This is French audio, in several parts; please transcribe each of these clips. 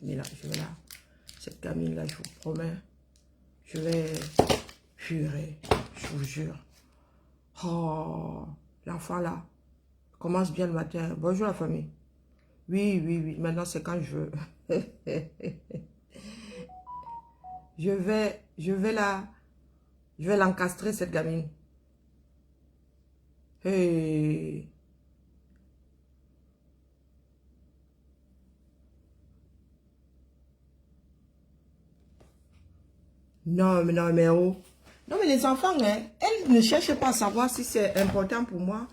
Mais là, je vais là. Cette gamine-là, je vous promets. Je vais... Purée, je vous jure. Oh, l'enfant là. Commence bien le matin. Bonjour la famille. Oui, oui, oui. Maintenant, c'est quand je veux. Je vais l'encastrer, cette gamine. Hey. Non, mais oh. Non, mais les enfants, hein, elles ne cherchent pas à savoir si c'est important pour moi.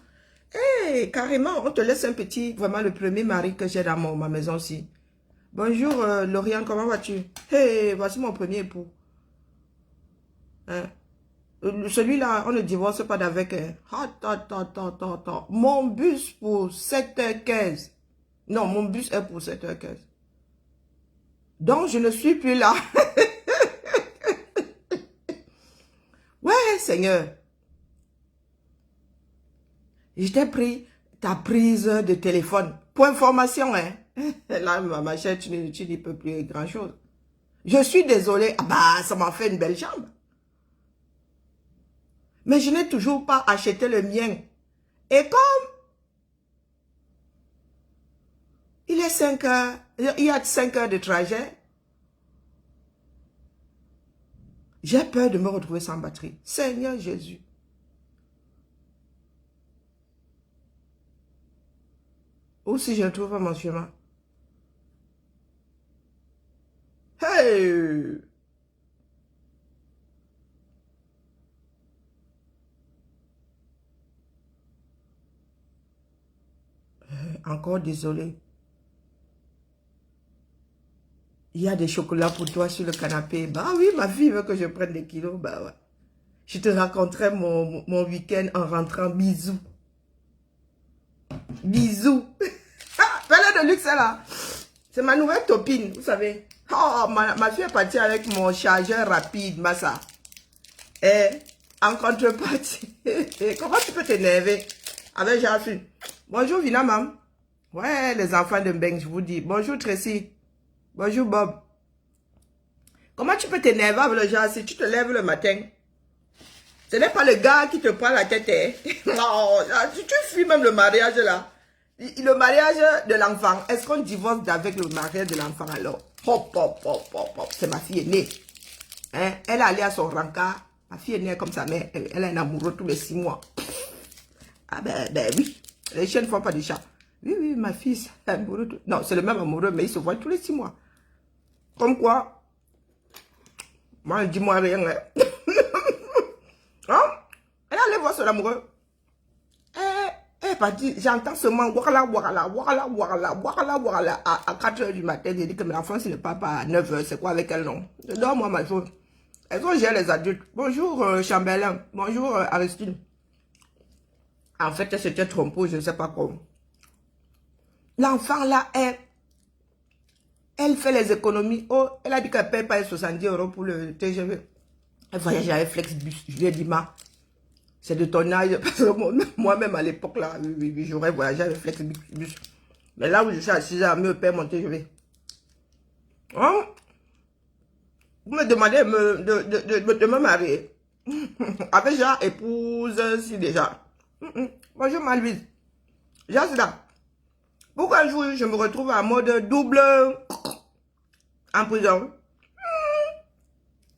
Hey, carrément, on te laisse un petit, vraiment le premier mari que j'ai dans ma maison aussi. Bonjour, Lauriane, comment vas-tu? Hey, voici mon premier époux. Hein? Celui-là, on ne divorce pas d'avec. Attends. Mon bus pour 7h15. Non, mon bus est pour 7h15. Donc, je ne suis plus là. Ouais, Seigneur. Je t'ai pris ta prise de téléphone. Pour information, hein. Là, ma chère, tu n'y peux plus grand-chose. Je suis désolée. Ah bah, ça m'a fait une belle jambe. Mais je n'ai toujours pas acheté le mien. Et comme il est 5 heures, il y a 5 heures de trajet, j'ai peur de me retrouver sans batterie. Seigneur Jésus. Ou si je ne trouve pas mon chemin. Hey! Encore désolé. Il y a des chocolats pour toi sur le canapé. Bah oui, ma fille veut que je prenne des kilos. Bah ouais. Je te raconterai mon week-end en rentrant. Bisous. Bisous. Ah, fais-le de luxe là. C'est ma nouvelle copine, vous savez. Oh, ma fille est partie avec mon chargeur rapide, Massa. Et en contrepartie, comment tu peux t'énerver avec Jean-Philippe? Bonjour, Vina, mam. Ouais, les enfants de Mbeng, je vous dis. Bonjour, Tracy. Bonjour, Bob. Comment tu peux t'énerver avec le genre si tu te lèves le matin? Ce n'est pas le gars qui te prend la tête. Hein? Non, tu fuis même le mariage là. Le mariage de l'enfant. Est-ce qu'on divorce avec le mariage de l'enfant alors? Hop, hop, hop, hop, hop. C'est ma fille aînée. Hein? Elle est allée à son rencard. Ma fille est née comme sa mère. Elle a un amoureux tous les 6 mois. Ah ben oui. Les chiens ne font pas des chats. Oui, oui, ma fille, c'est amoureux. Non, c'est le même amoureux, mais ils se voient tous les 6 mois. Comme quoi? Moi, dis-moi rien. Hein? Hein? Elle allait voir son amoureux. Elle est partie. J'entends seulement voilà à 4 h du matin. J'ai dit que mes enfants, s'il ne part pas à 9 h, c'est quoi avec elle, non? Je dors, moi, ma chose. Elles ont géré les adultes. Bonjour, Chambellan. Bonjour, Aristide. En fait, elle s'était trompée, je ne sais pas comment. L'enfant, là, elle fait les économies. Oh, elle a dit qu'elle ne paye pas les 70 € pour le TGV. Elle voyage avec Flexbus. Je lui ai dit, ma, c'est de ton âge. Parce que moi-même, à l'époque, là, oui, j'aurais voyagé avec Flexbus. Mais là où je suis assise, à me payer mon TGV. Hein? Vous me demandez de me marier. Avec déjà épouse, si déjà. Bonjour, Malvise. Déjà, c'est là. Pourquoi un jour, je me retrouve en mode double en prison?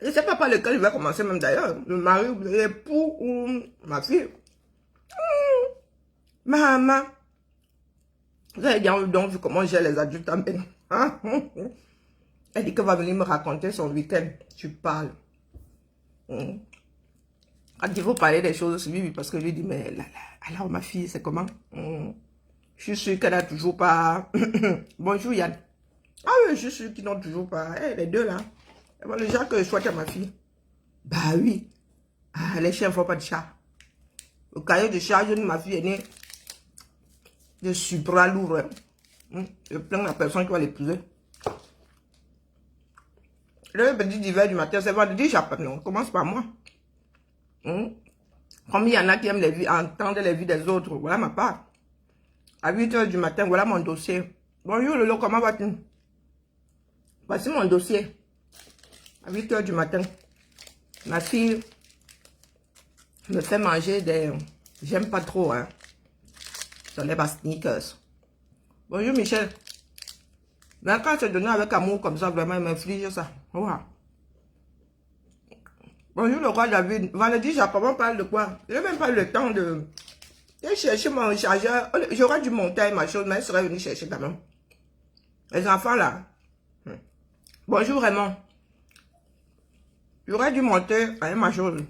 Je ne sais pas par lequel je vais commencer même d'ailleurs. Le mari, l'époux ou ma fille. Maman. Vous avez donc vu comment j'ai les adultes en peine. Hein? Elle dit qu'elle va venir me raconter son week-end. Tu parles. Quand il faut parler des choses, oui, parce que je lui dis, mais alors ma fille, c'est comment? Je suis sûre qu'elle n'a toujours pas... Bonjour Yann. Ah oui, je suis sûre qu'ils n'ont toujours pas... Hey, les deux là. Le genre que je souhaite à ma fille. Bah oui. Ah, les chiens ne font pas de chat. Le cahier de charge de ma fille est né. Je suis bras lourd. Hein. Je plains la personne qui va l'épouser. Le petit d'hiver du matin, c'est vendredi, j'appelle. Non, commence par moi. Comme il y en a qui aiment les vies, entendre les vies des autres. Voilà ma part. À 8 h du matin, voilà mon dossier. Bonjour Lolo, comment vas-tu? Voici mon dossier. À 8 h du matin. Ma fille me fait manger des... J'aime pas trop, hein. Ça lève à sneakers. Bonjour Michel. Mais quand tu donné avec amour comme ça, vraiment, il m'inflige ça. Ouais. Bonjour le roi David. Vendredi, Jacob parle de quoi? Je n'ai même pas eu le temps de... J'ai cherché mon chargeur. J'aurais dû monter ma chose, mais elle serait venue chercher quand même. Les enfants là. Bonjour Raymond. J'aurais dû monter avec ma chose.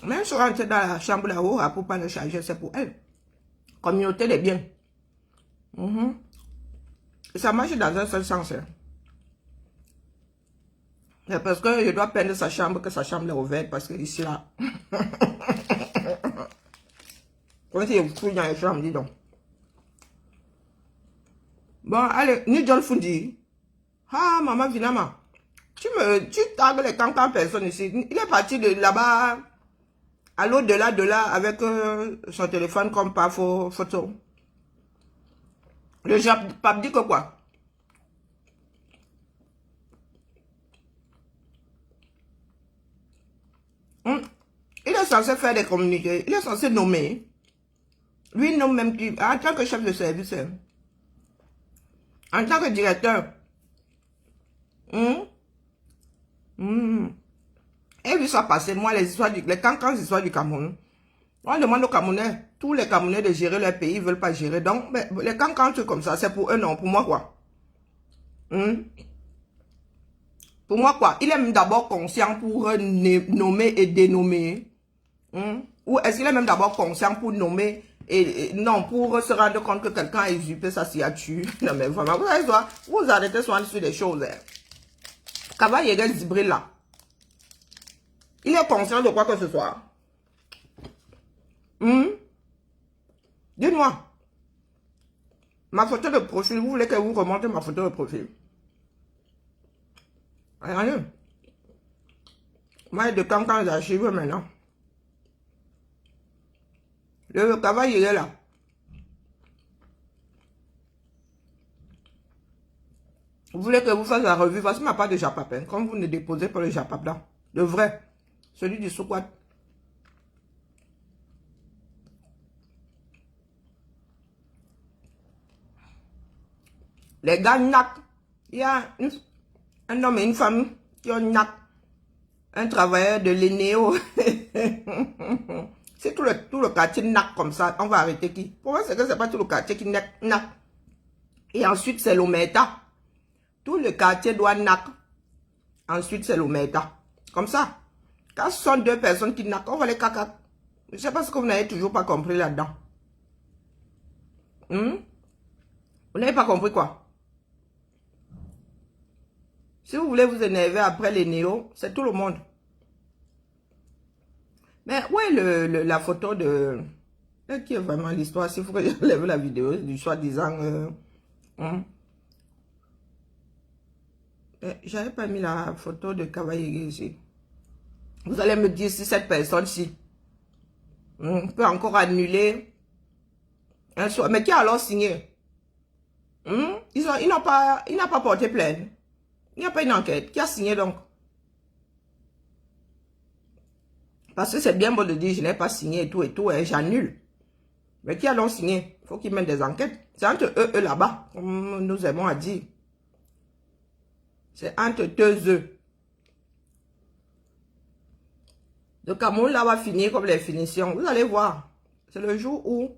Mais elle sera rentrée dans la chambre là-haut pour pas le charger, c'est pour elle. Communauté des biens. Et ça marche dans un seul sens. Hein. C'est parce que je dois peindre sa chambre, que sa chambre est ouverte, parce que ici là. Quand il est fou dans les chambres, dis donc. Bon, allez, ni John Fundi. Ah, maman, finalement. Tu tagues les cancans personnes ici. Il est parti de là-bas, à l'au-delà de là, avec son téléphone comme pas photo. Le pape dit que quoi? Il est censé faire des communiqués. Il est censé nommer. Lui nomme même qui, en tant que chef de service. En tant que directeur. Et lui soit passé, moi, les cancans histoires du Cameroun. On demande aux Camerounais, tous les Camerounais de gérer leur pays, ils ne veulent pas gérer. Donc, mais, les cancans, trucs comme ça, c'est pour eux, non. Pour moi, quoi? Pour moi, quoi? Il est même d'abord conscient pour nommer et dénommer. Ou est-ce qu'il est même d'abord conscient pour nommer et non, pour se rendre compte que quelqu'un a usurpé sa signature? Non, mais vraiment, vous allez voir, vous arrêtez souvent sur des choses. Hein. Cavalier Zibril là. Il est conscient de quoi que ce soit. Dis-moi. Ma photo de profil, vous voulez que vous remontez ma photo de profil? Regardez. Moi, de cancan d'archives maintenant. Le cavalier il est là. Vous voulez que vous fassiez la revue? Voici ma part de Japap. Hein. Comme vous ne déposez pas le Japap là. Le vrai. Celui du Soukwat. Les gars NAC. Il y a un homme et une femme qui ont NAC. Un travailleur de l'ENEO. C'est tout le quartier NAC comme ça. On va arrêter qui? Pour moi, c'est que c'est pas tout le quartier qui NAC. Et ensuite, c'est l'Ometa. Tout le quartier doit NAC. Ensuite, c'est l'Ometa. Comme ça. Quand ce sont deux personnes qui NAC, on va les caca. Je ne sais pas ce que vous n'avez toujours pas compris là-dedans. Vous n'avez pas compris quoi? Si vous voulez vous énerver après les néos, c'est tout le monde. Mais où est la photo de... Qui est vraiment l'histoire? S'il faut que j'enlève la vidéo du soi-disant... J'avais pas mis la photo de Cavalier ici. Vous allez me dire si cette personne-ci peut encore annuler un soir. Mais qui a alors signé? Il n'a pas porté plainte. Il n'y a pas une enquête. Qui a signé donc? Parce que c'est bien beau de dire je n'ai pas signé et tout, et j'annule. Mais qui a donc signé? Il faut qu'ils mettent des enquêtes. C'est entre eux là-bas, comme nous aimons à dire. C'est entre deux eux. Le Cameroun là va finir comme les finitions. Vous allez voir. C'est le jour où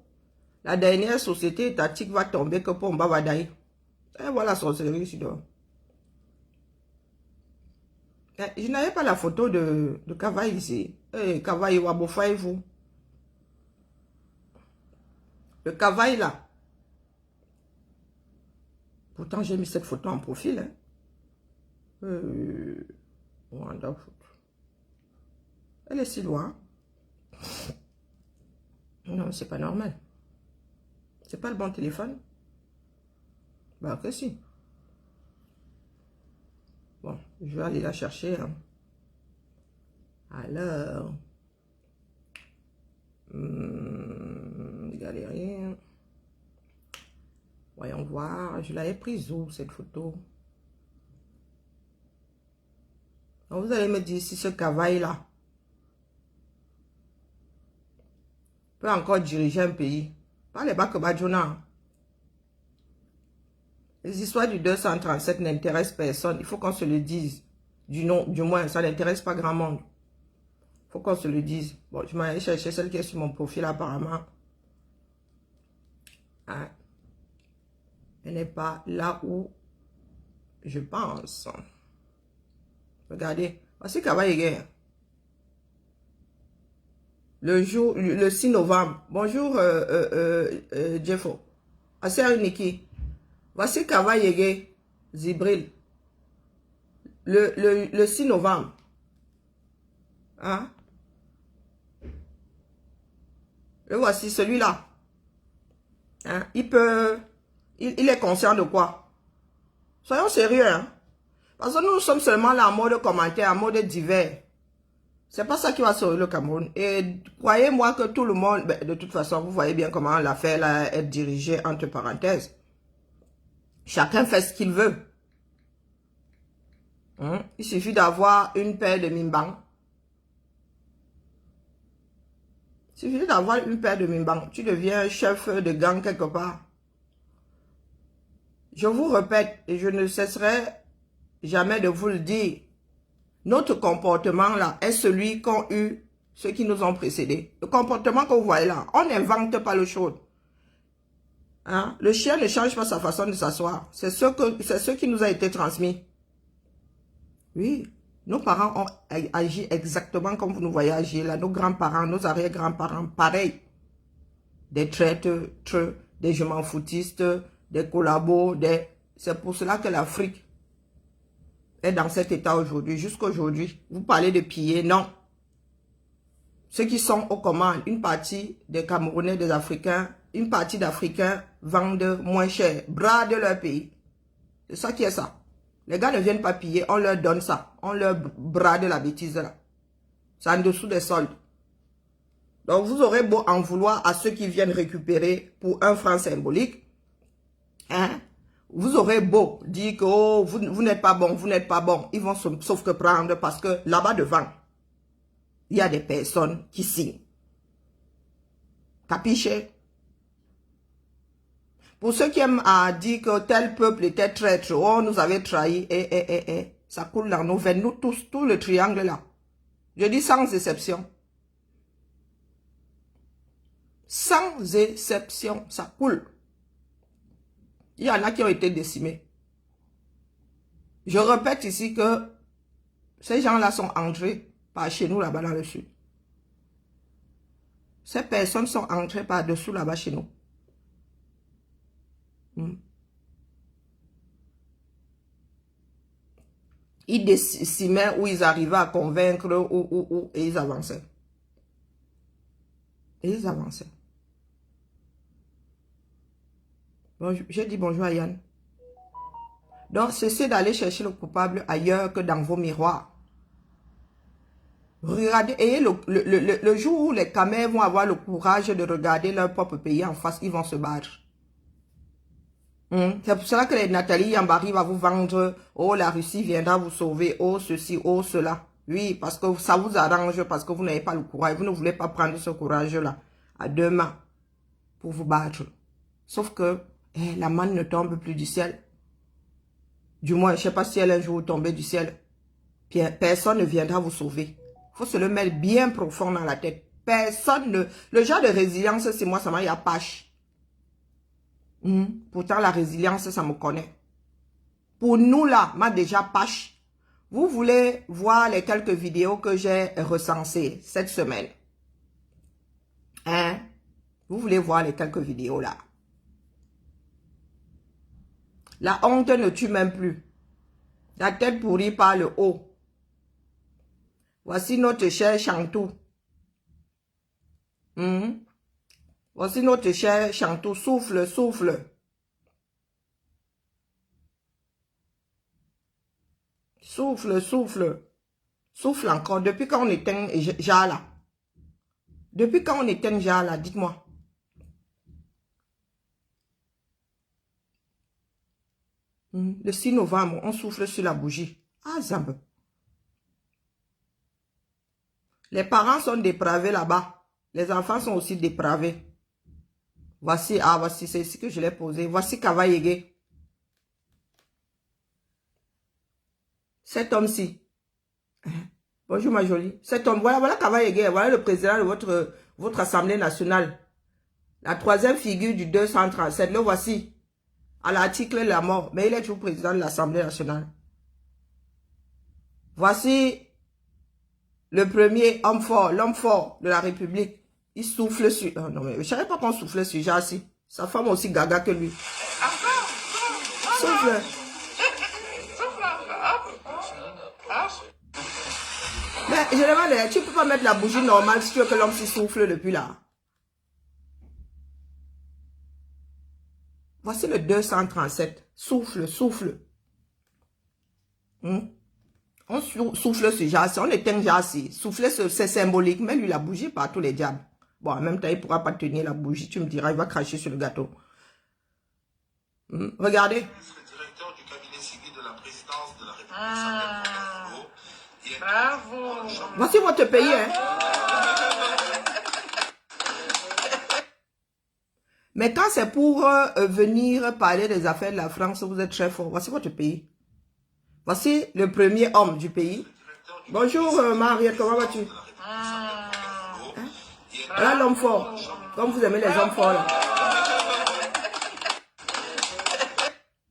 la dernière société étatique va tomber que Pomba va dailler. Et voilà la sorcellerie ici dehors. Je n'avais pas la photo de Kavaï ici. Kavaï Wabofaï, vous. Le Kavaï là. Pourtant, j'ai mis cette photo en profil. Hein. Elle est si loin. Non, c'est pas normal. C'est pas le bon téléphone. Bah que si. Bon, je vais aller la chercher. Hein. Alors. Galérien. Voyons voir. Je l'avais prise où cette photo? Donc, vous allez me dire si ce cavaille-là peut encore diriger un pays. Pas les Bakabadjona. Les histoires du 237 n'intéressent personne. Il faut qu'on se le dise. Du moins, ça n'intéresse pas grand monde. Il faut qu'on se le dise. Bon, je m'en allais chercher celle qui est sur mon profil apparemment. Hein? Elle n'est pas là où je pense. Regardez. Voici Kavaïguer. Le 6 novembre. Bonjour, Jeffo. Assez Niki. Voici Kavaïguer Zibril. Le 6 novembre. Hein? Le voici, celui-là. Hein? Il est conscient de quoi? Soyons sérieux, hein? Parce que nous sommes seulement là en mode commentaire, en mode divers. C'est pas ça qui va sauver le Cameroun. Et croyez-moi que tout le monde, ben, de toute façon, vous voyez bien comment l'affaire là est dirigée entre parenthèses. Chacun fait ce qu'il veut. Hein? Il suffit d'avoir une paire de mimbang. Il suffit d'avoir une paire de mimbang. Tu deviens chef de gang quelque part. Je vous répète, et je ne cesserai jamais de vous le dire, notre comportement là est celui qu'ont eu ceux qui nous ont précédés. Le comportement que vous voyez là, on n'invente pas l'eau chaude. Hein? Le chien ne change pas sa façon de s'asseoir. C'est ce qui nous a été transmis. Oui, nos parents ont agi exactement comme vous nous voyez agir là. Nos grands-parents, nos arrière-grands-parents, pareil. Des traîtres, des je m'en foutistes, des collabos, C'est pour cela que l'Afrique est dans cet état aujourd'hui, jusqu'à aujourd'hui. Vous parlez de piller, non. Ceux qui sont aux commandes, une partie des Camerounais, des Africains, une partie d'Africains vendent moins cher, bradent leur pays. C'est ça qui est ça. Les gars ne viennent pas piller, on leur donne ça. On leur brade la bêtise là. C'est en dessous des soldes. Donc vous aurez beau en vouloir à ceux qui viennent récupérer pour un franc symbolique. Hein? Vous aurez beau dire que oh, vous n'êtes pas bon, vous n'êtes pas bon. Ils vont sauf que prendre parce que là-bas devant, il y a des personnes qui signent. Capiche? Pour ceux qui aiment à dire que tel peuple était traître, oh, nous avait trahi, ça coule dans nos veines, nous tous, tout le triangle là. Je dis sans exception. Sans exception, ça coule. Il y en a qui ont été décimés. Je répète ici que ces gens-là sont entrés par chez nous là-bas dans le sud. Ces personnes sont entrées par-dessous là-bas chez nous. Ils décimaient ou ils arrivaient à convaincre et ils avançaient. Et ils avançaient. Bonjour, j'ai dit bonjour à Yann. Donc, cessez d'aller chercher le coupable ailleurs que dans vos miroirs. Regardez, ayez le jour où les Camers vont avoir le courage de regarder leur propre pays en face, ils vont se battre. C'est pour cela que les Nathalie Yambari va vous vendre, oh la Russie viendra vous sauver, oh ceci, oh cela. Oui, parce que ça vous arrange, parce que vous n'avez pas le courage, vous ne voulez pas prendre ce courage-là à deux mains pour vous battre. Sauf que la manne ne tombe plus du ciel. Du moins, je ne sais pas si elle un jour tombée du ciel. Personne ne viendra vous sauver. Il faut se le mettre bien profond dans la tête. Personne ne... Le genre de résilience, c'est moi, ça m'a y a pâche. Pourtant, la résilience, ça me connaît. Pour nous, là, m'a déjà pâche. Vous voulez voir les quelques vidéos que j'ai recensées cette semaine? Hein? Vous voulez voir les quelques vidéos, là? La honte ne tue même plus. La tête pourrie par le haut. Voici notre cher Chantou. Voici notre cher Chantou. Souffle, souffle. Souffle, souffle. Souffle encore. Depuis quand on éteint Jala? Depuis quand on éteint Jala? Dites-moi. Le 6 novembre, on souffle sur la bougie. Ah, Zambe. Les parents sont dépravés là-bas. Les enfants sont aussi dépravés. Voici, voici, c'est ici que je l'ai posé. Voici Kavayege. Cet homme-ci. Bonjour ma jolie. Cet homme, voilà Kavayege. Voilà le président de votre Assemblée nationale. La troisième figure du 237. Le voici. À l'article la mort. Mais il est toujours président de l'Assemblée nationale. Voici le premier homme fort, l'homme fort de la République. Il souffle sur... Oh non, mais je ne savais pas qu'on soufflait sur Jassi. Sa femme aussi gaga que lui. Souffle. Mais je demande, tu ne peux pas mettre la bougie normale si tu veux que l'homme s'y souffle depuis là. Voici le 237. Souffle, souffle. On souffle sur Jassi, on éteint Jassi. Souffler, c'est symbolique. Mais lui, la bougie par tous les diables. Bon, en même temps, il ne pourra pas tenir la bougie. Tu me diras, il va cracher sur le gâteau. Regardez. Le directeur du cabinet civil de la présidence de la République s'appelle Bravo. Voici votre pays, hein. Mais quand c'est pour venir parler des affaires de la France, vous êtes très fort. Voici votre pays. Voici le premier homme du pays. Bonjour Marie, comment vas-tu? Voilà l'homme fort. Comme vous aimez les hommes forts là.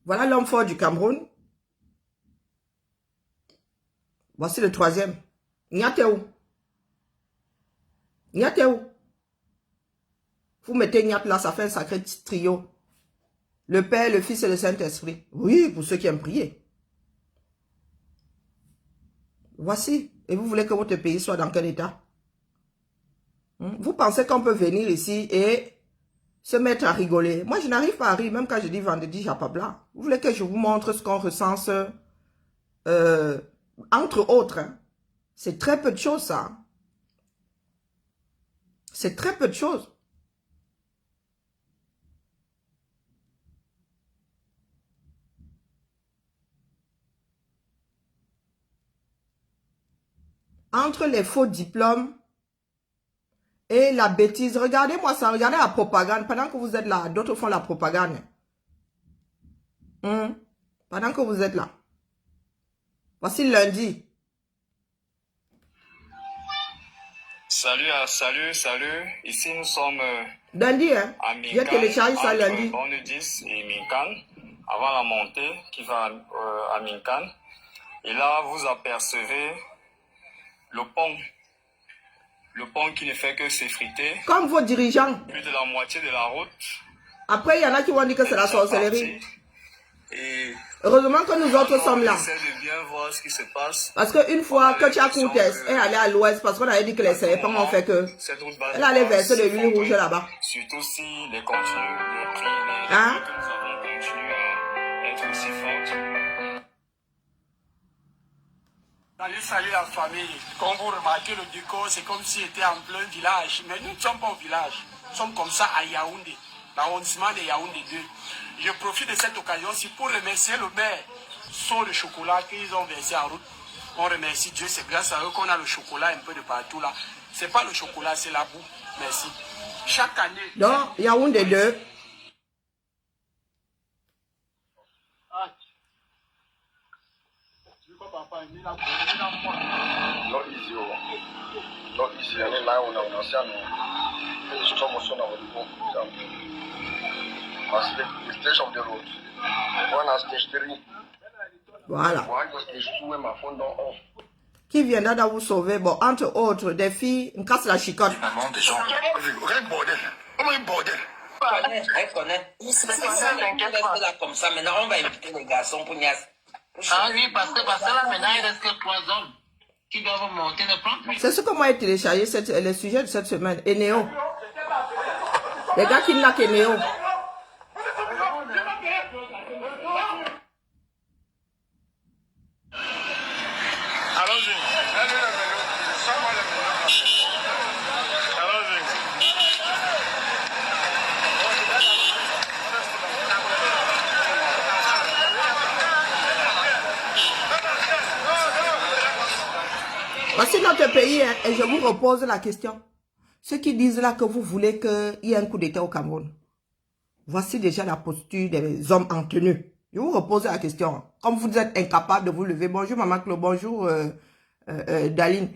Voilà l'homme fort du Cameroun. Voici le troisième. Nyateou. Nyateou. Vous mettez Nyat là, ça fait un sacré trio. Le Père, le Fils et le Saint-Esprit. Oui, pour ceux qui aiment prier. Voici. Et vous voulez que votre pays soit dans quel état? Vous pensez qu'on peut venir ici et se mettre à rigoler? Moi, je n'arrive pas à rire, même quand je dis vendredi, Japabla. Vous voulez que je vous montre ce qu'on recense entre autres. Hein? C'est très peu de choses, ça. C'est très peu de choses. Entre les faux diplômes et la bêtise. Regardez-moi ça, regardez la propagande. Pendant que vous êtes là, d'autres font la propagande. Pendant que vous êtes là. Voici lundi. Salut. Ici, nous sommes lundi, hein? à Minkan, J'ai téléchargé ça lundi. Borne 10 et Minkan, avant la montée qui va à Minkan. Et là, vous apercevez le pont qui ne fait que s'effriter. Comme vos dirigeants. Plus de la moitié de la route. Après, il y en a qui vont dire que c'est la sorcellerie. Et heureusement que nous autres sommes là. essaie de bien voir ce qui se passe. Parce qu'une fois que Tchakoutes est allé à l'ouest, parce qu'on avait dit que les serpents ont fait que... Elle allait verser de l'huile rouge là-bas. Surtout si les contenus, les prix, les hein? que nous avons continué à être aussi fortes. Salut la famille. Quand vous remarquez le décor, c'est comme si c'était en plein village. Mais nous ne sommes pas au village. Nous sommes comme ça à Yaoundé, l'arrondissement de Yaoundé 2. Je profite de cette occasion-ci pour remercier le maire sur le chocolat qu'ils ont versé en route. On remercie Dieu, c'est grâce à eux qu'on a le chocolat un peu de partout là. C'est pas le chocolat, c'est la boue. Merci. Chaque année. Donc, Yaoundé 2. Voilà. Qui viendra dans vous sauver? Bon, entre autres, des filles, on casse la chicotte. des gens. Elle connaît. C'est ça, là comme ça. Maintenant, on va inviter les garçons pour Nias. Ah oui, parce que là, maintenant, il reste que 3 hommes qui doivent monter le plan. C'est ce que moi j'ai téléchargé, le sujet de cette semaine. Eneo. Les gars qui n'ont qu'Eneo. Voici notre pays, hein, et je vous repose la question. Ceux qui disent là que vous voulez qu'il y ait un coup d'État au Cameroun, voici déjà la posture des hommes en tenue. Je vous repose la question. Comme vous êtes incapable de vous lever, bonjour Maman Claude, bonjour Daline,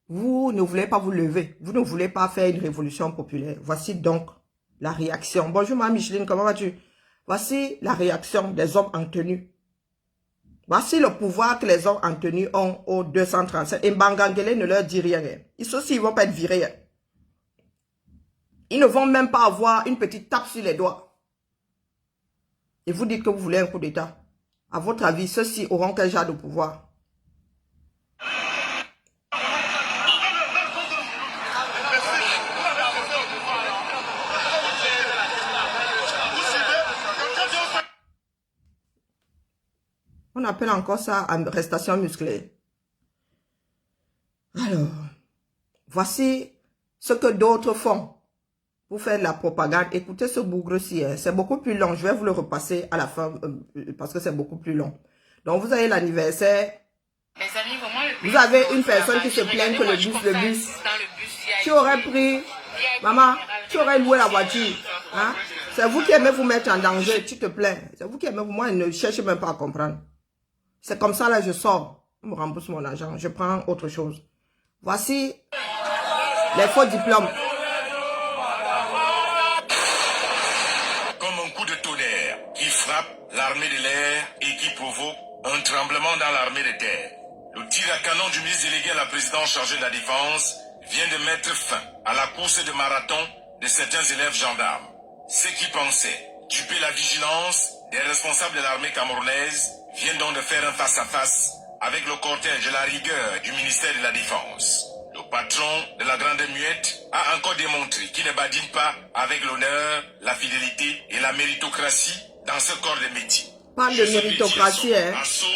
vous ne voulez pas vous lever, vous ne voulez pas faire une révolution populaire. Voici donc la réaction. Bonjour Maman Micheline, comment vas-tu? Voici la réaction des hommes en tenue. Voici le pouvoir que les hommes en tenue ont au 237. Et Mbangangele ne leur dit rien. Ils aussi, ils vont pas être virés. Ils ne vont même pas avoir une petite tape sur les doigts. Et vous dites que vous voulez un coup d'État. À votre avis, ceux-ci auront quel genre de pouvoir? On appelle encore ça arrestation musclée. Alors, voici ce que d'autres font pour faire de la propagande. Écoutez ce bougre-ci, hein. C'est beaucoup plus long. Je vais vous le repasser à la fin parce que c'est beaucoup plus long. Donc, vous avez l'anniversaire. Vous avez une personne qui se plaint que le bus, tu aurais pris, maman, tu aurais loué la voiture. Hein? C'est vous qui aimez vous mettre en danger, tu te plains. C'est vous qui aimez, moi, ne cherchez même pas à comprendre. C'est comme ça, là, je sors. On me rembourse mon argent. Je prends autre chose. Voici les faux diplômes. Comme un coup de tonnerre qui frappe l'armée de l'air et qui provoque un tremblement dans l'armée de terre. Le tir à canon du ministre délégué à la présidence chargé de la défense vient de mettre fin à la course de marathon de certains élèves gendarmes. Ceux qui pensaient duper la vigilance des responsables de l'armée camerounaise viennent donc de faire un face-à-face avec le cortège de la rigueur du ministère de la Défense. Le patron de la Grande Muette a encore démontré qu'il ne badine pas avec l'honneur, la fidélité et la méritocratie dans ce corps de métier. Parle de méritocratie, hein.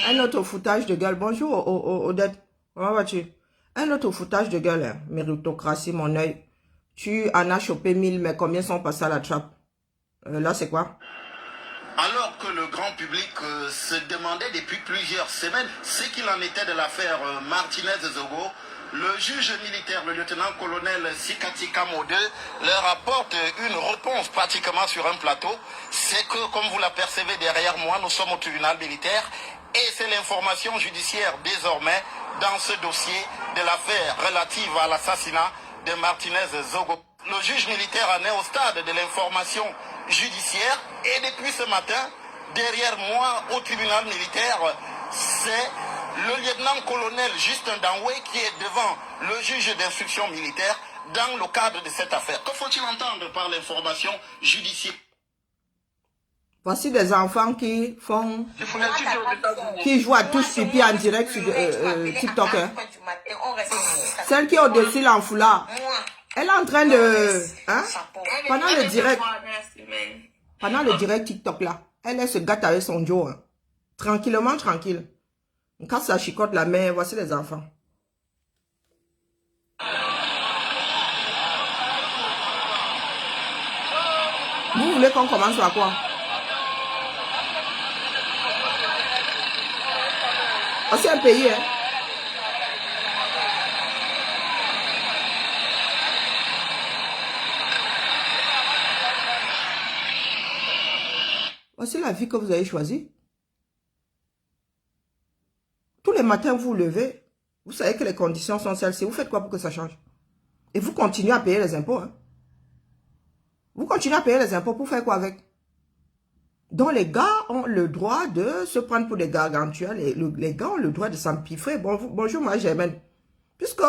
Un autre foutage de gueule. Bonjour, Odette. Comment vas-tu? Un autre foutage de gueule, hein. Méritocratie, mon œil. Tu en as chopé 1000, mais combien sont passés à la trappe? Là, c'est quoi? Alors que le grand public se demandait depuis plusieurs semaines ce qu'il en était de l'affaire Martinez-Zogo, le juge militaire, le lieutenant-colonel Sikati Kamode, leur apporte une réponse pratiquement sur un plateau. C'est que, comme vous l'apercevez derrière moi, nous sommes au tribunal militaire et c'est l'information judiciaire désormais dans ce dossier de l'affaire relative à l'assassinat de Martinez-Zogo. Le juge militaire en est au stade de l'information judiciaire et depuis ce matin, derrière moi au tribunal militaire, c'est le lieutenant-colonel Justin Danway qui est devant le juge d'instruction militaire dans le cadre de cette affaire. Que faut-il entendre par l'information judiciaire? Voici des enfants qui font, qui jouent à tous pipi en direct sur TikTok. Hein. Celle qui est au-dessus l'enfoulard. Elle est en train de, hein, pendant le direct TikTok là, elle se gâte avec son Joe, hein. Tranquillement, tranquille. Quand ça chicote la main, voici les enfants. Vous voulez qu'on commence à quoi? Oh, c'est un pays, hein. Voici la vie que vous avez choisie. Tous les matins, vous vous levez. Vous savez que les conditions sont celles-ci. Vous faites quoi pour que ça change? Et vous continuez à payer les impôts. Hein? Vous continuez à payer les impôts pour faire quoi avec? Donc les gars ont le droit de se prendre pour des gargantuas. Les gars ont le droit de s'empiffrer. Bonjour, moi, Germaine. Puisque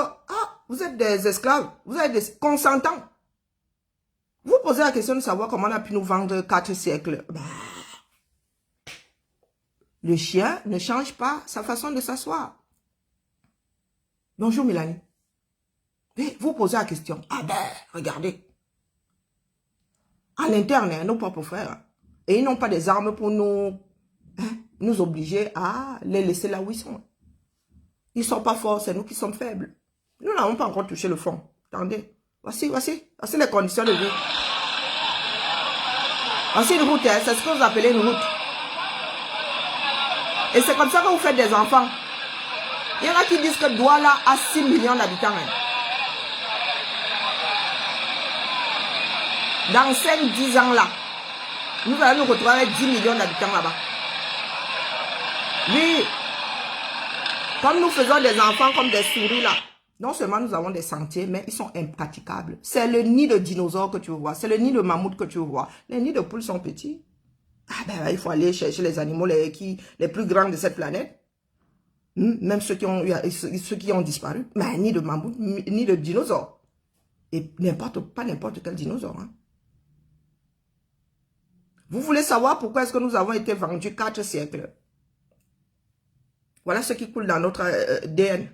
vous êtes des esclaves. Vous êtes des consentants. Vous posez la question de savoir comment on a pu nous vendre 4 siècles. Bah, le chien ne change pas sa façon de s'asseoir. Bonjour Mélanie. Et vous posez la question. Ah ben, regardez. En interne, hein, nos propres frères. Et ils n'ont pas des armes pour nous, hein, nous obliger à les laisser là où ils sont. Ils ne sont pas forts, c'est nous qui sommes faibles. Nous n'avons pas encore touché le fond. Attendez. Voici les conditions de vie. Voici une route, hein, c'est ce que vous appelez une route. Et c'est comme ça que vous faites des enfants. Il y en a qui disent que Douala a 6 millions d'habitants. Hein. Dans 5-10 ans là, nous allons nous retrouver avec 10 millions d'habitants là-bas. Oui. Comme nous faisons des enfants comme des souris là, non seulement nous avons des sentiers, mais ils sont impraticables. C'est le nid de dinosaures que tu vois, c'est le nid de mammouth que tu vois. Les nids de poules sont petits. Ah ben il faut aller chercher les animaux les plus grands de cette planète. Même ceux qui ont disparu. Mais un nid de mammouth, nid de dinosaures. Et pas n'importe quel dinosaure. Hein. Vous voulez savoir pourquoi est-ce que nous avons été vendus 4 siècles? Voilà ce qui coule dans notre DN.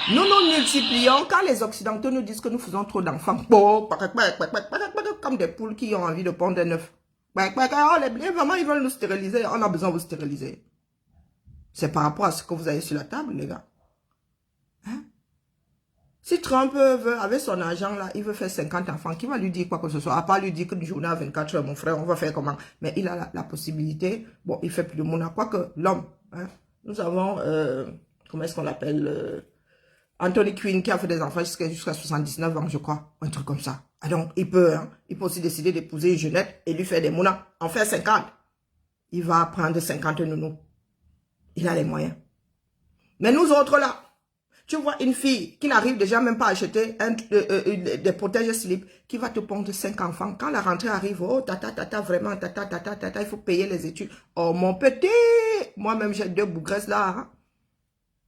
Nous nous multiplions quand les Occidentaux nous disent que nous faisons trop d'enfants. Comme des poules qui ont envie de pondre un œuf. Vraiment, ils veulent nous stériliser. On a besoin de vous stériliser. C'est par rapport à ce que vous avez sur la table, les gars. Hein? Si Trump veut, avec son argent là, il veut faire 50 enfants, qui va lui dire quoi que ce soit? À part lui dire qu'une journée à 24 heures, mon frère, on va faire comment? Mais il a la possibilité. Bon, il fait plus de monde. Quoique l'homme, hein, nous avons, comment est-ce qu'on l'appelle Anthony Quinn qui a fait des enfants jusqu'à 79 ans, je crois. Un truc comme ça. Ah donc, il peut aussi décider d'épouser une jeunette et lui faire des mounas. En faire 50. Il va prendre 50 nounous. Il a les moyens. Mais nous autres là, tu vois une fille qui n'arrive déjà même pas à acheter des protèges slip, qui va te pondre 5 enfants. Quand la rentrée arrive, oh tata, vraiment, tata, il faut payer les études. Oh mon petit, moi-même j'ai 2 bougresses là.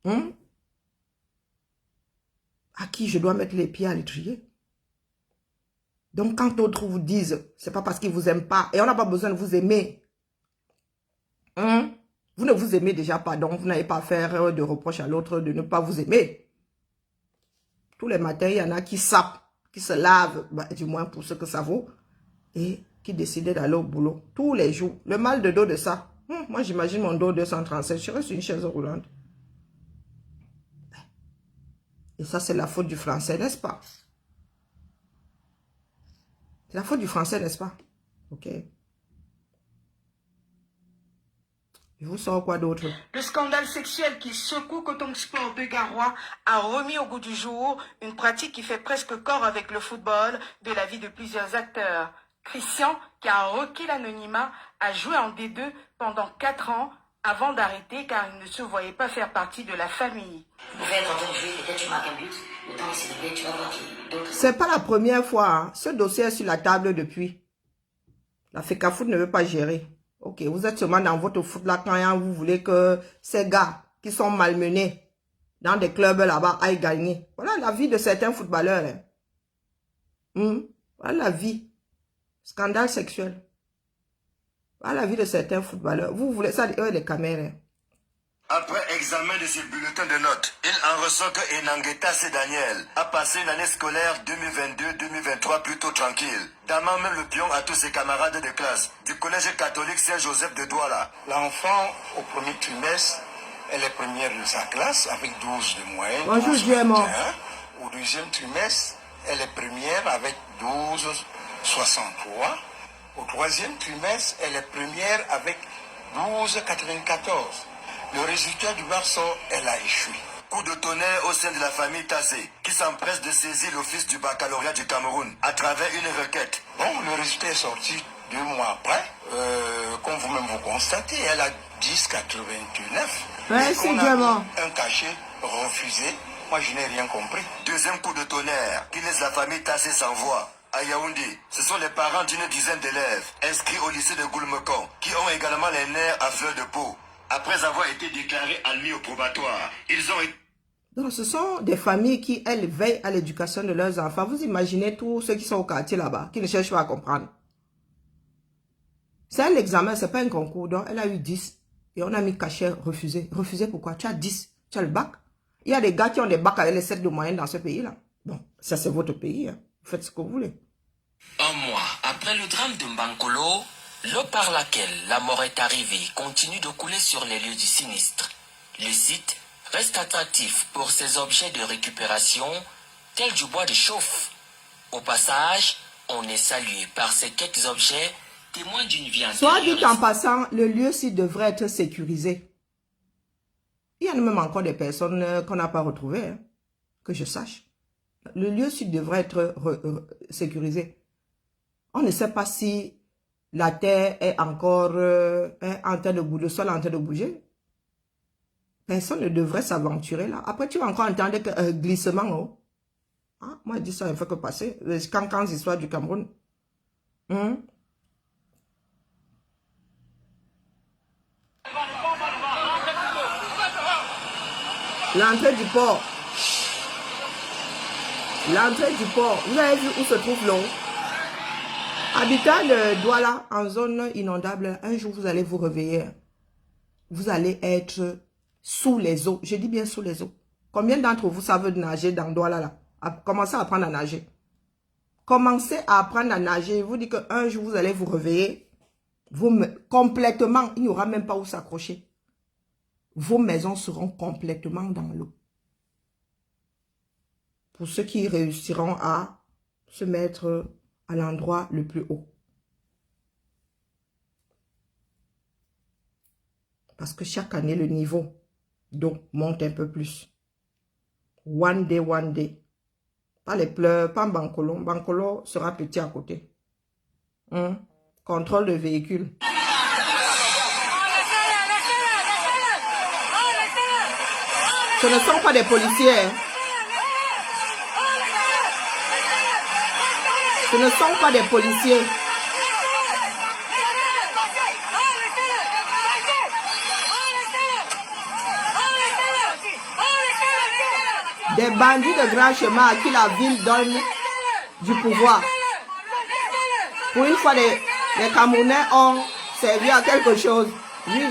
Hein? À qui je dois mettre les pieds à l'étrier. Donc quand d'autres vous disent, c'est pas parce qu'ils vous aiment pas, et on n'a pas besoin de vous aimer. Hein? Vous ne vous aimez déjà pas, donc vous n'avez pas à faire de reproche à l'autre de ne pas vous aimer. Tous les matins, il y en a qui sapent, qui se lavent, bah, du moins pour ce que ça vaut, et qui décident d'aller au boulot tous les jours. Le mal de dos de ça. Moi, j'imagine mon dos 237, je serais sur une chaise roulante. Et ça, c'est la faute du français, n'est-ce pas? C'est la faute du français, n'est-ce pas? Ok. Je vous sors quoi d'autre? Le scandale sexuel qui secoue Coton Sport de Garoua a remis au goût du jour une pratique qui fait presque corps avec le football de la vie de plusieurs acteurs. Christian, qui a requis l'anonymat, a joué en D2 pendant 4 ans avant d'arrêter car il ne se voyait pas faire partie de la famille. C'est pas la première fois. Hein. Ce dossier est sur la table depuis. La FECAFOOT ne veut pas gérer. Ok, vous êtes seulement dans votre foot là quand vous voulez que ces gars qui sont malmenés dans des clubs là-bas aillent gagner. Voilà la vie de certains footballeurs. Hein. Voilà la vie. Scandale sexuel. Voilà la vie de certains footballeurs. Vous voulez ça, les caméras. Après examen de ses bulletins de notes, il en ressort que Enangeta C. Daniel a passé une année scolaire 2022-2023 plutôt tranquille, damant même le pion à tous ses camarades de classe du collège catholique Saint-Joseph de Douala. L'enfant, au premier trimestre, elle est première de sa classe avec 12 de moyenne. Bonjour, Diemo. Au deuxième trimestre, elle est première avec 12,63. Au troisième trimestre, elle est première avec 12,94. Le résultat du bac sort, elle a échoué. Coup de tonnerre au sein de la famille Tassé, qui s'empresse de saisir l'office du baccalauréat du Cameroun à travers une requête. Bon, le résultat est sorti 2 mois après. Comme vous-même vous constatez, elle a 10,89. Ouais, c'est diamant. Un cachet refusé. Moi, je n'ai rien compris. Deuxième coup de tonnerre qui laisse la famille Tassé sans voix. À Yaoundé, ce sont les parents d'une dizaine d'élèves inscrits au lycée de Goulmekong qui ont également les nerfs à fleur de peau. Après avoir été déclarés admis au probatoire, ils ont été... Donc, ce sont des familles qui, elles, veillent à l'éducation de leurs enfants. Vous imaginez tous ceux qui sont au quartier là-bas, qui ne cherchent pas à comprendre. C'est un examen, c'est pas un concours. Donc, elle a eu 10. Et on a mis cachet refusé. Refusé pourquoi? Tu as 10. Tu as le bac. Il y a des gars qui ont des bacs avec les 7 de moyenne dans ce pays-là. Bon, ça c'est votre pays. Hein. Vous faites ce que vous voulez. Un mois après le drame de Mbankolo, l'eau par laquelle la mort est arrivée continue de couler sur les lieux du sinistre. Le site reste attractif pour ses objets de récupération, tels du bois de chauffe. Au passage, On est salué par ces quelques objets, témoins d'une vie Soit dit antérieure. en passant, le lieu-ci devrait être sécurisé. Il y a même encore des personnes qu'on n'a pas retrouvées, hein, que je sache. Le lieu-ci devrait être sécurisé. On ne sait pas si la terre est encore en train de bouger, le sol est en train de bouger. Personne ne devrait s'aventurer là. Après, tu vas encore entendre que glissement. Oh. Ah, moi, je dis ça, il ne fait que passer. Les cancans histoires du Cameroun. L'entrée du port. L'entrée du port. Vous avez vu où se trouve l'eau? Habitant de Douala, en zone inondable, un jour vous allez vous réveiller. Vous allez être sous les eaux. Je dis bien sous les eaux. Combien d'entre vous savent nager dans Douala là? Commencez à apprendre à nager. Commencez à apprendre à nager. Je vous dis qu'un jour vous allez vous réveiller. Complètement, il n'y aura même pas où s'accrocher. Vos maisons seront complètement dans l'eau. Pour ceux qui réussiront à se mettre à l'endroit le plus haut. Parce que chaque année, le niveau d'eau monte un peu plus. One day, one day. Pas les pleurs, pas Bankolo. Bankolo sera petit à côté. Contrôle de véhicule. Ce ne sont pas des policiers. Ce ne sont pas des policiers. Des bandits de grand chemin à qui la ville donne du pouvoir. Pour une fois, les Camerounais ont servi à quelque chose. Oui.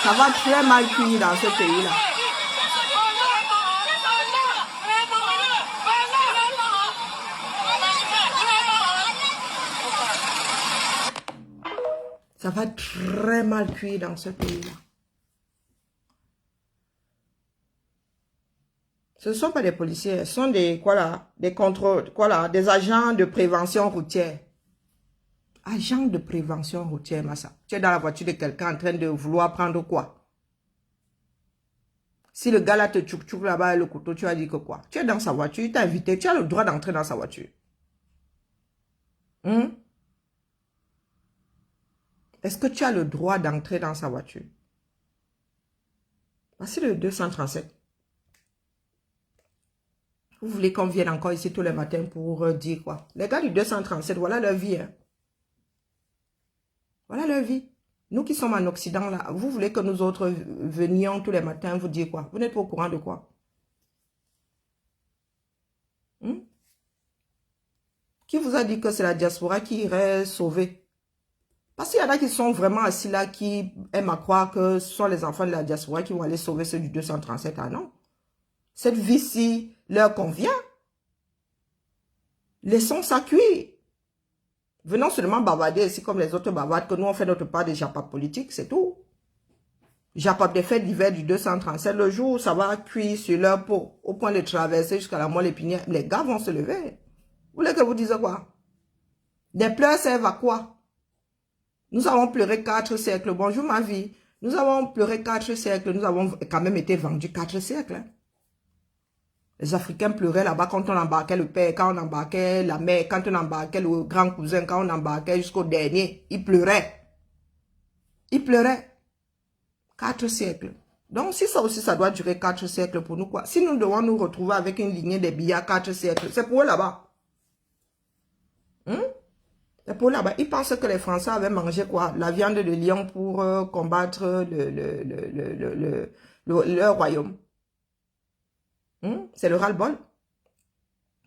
Ça va très mal cuire dans ce pays-là. Ça va très mal cuire dans ce pays-là. Ce ne sont pas des policiers, ce sont des, des contrôles, des agents de prévention routière. Agent de prévention routière, Massa. Tu es dans la voiture de quelqu'un en train de vouloir prendre quoi? Si le gars là te tchouk là-bas le couteau, tu as dit que quoi? Tu es dans sa voiture, il t'a invité, tu as le droit d'entrer dans sa voiture. Est-ce que tu as le droit d'entrer dans sa voiture? Voici le 237. Vous voulez qu'on vienne encore ici tous les matins pour dire quoi? Les gars du 237, voilà leur vie. Hein? Voilà leur vie. Nous qui sommes en Occident, là, vous voulez que nous autres venions tous les matins vous dire quoi? Vous n'êtes pas au courant de quoi? Qui vous a dit que c'est la diaspora qui irait sauver? Parce qu'il y en a qui sont vraiment assis là, qui aiment à croire que ce sont les enfants de la diaspora qui vont aller sauver ceux du 237. Ah non. Cette vie-ci leur convient. Laissons ça cuire. Venons seulement bavarder ici comme les autres bavardent, que nous on fait notre part de japap politique, c'est tout. Japap des fêtes d'hiver du 237, le jour où ça va cuire sur leur peau, au point de traverser jusqu'à la moelle épinière, les gars vont se lever. Vous voulez que vous disiez quoi? Des pleurs servent à quoi? Nous avons pleuré 4 siècles. Bonjour ma vie. Nous avons pleuré 4 siècles. Nous avons quand même été vendus 4 siècles. Hein. Les Africains pleuraient là-bas quand on embarquait le père, quand on embarquait la mère, quand on embarquait le grand cousin, quand on embarquait jusqu'au dernier. Ils pleuraient. Ils pleuraient. 4 siècles. Donc si ça aussi, ça doit durer 4 siècles pour nous, quoi. Si nous devons nous retrouver avec une lignée des billets 4 siècles, c'est pour eux là-bas. C'est pour là-bas. Ils pensent que les Français avaient mangé quoi? La viande de lion pour combattre leur royaume. C'est le ras-le-bol.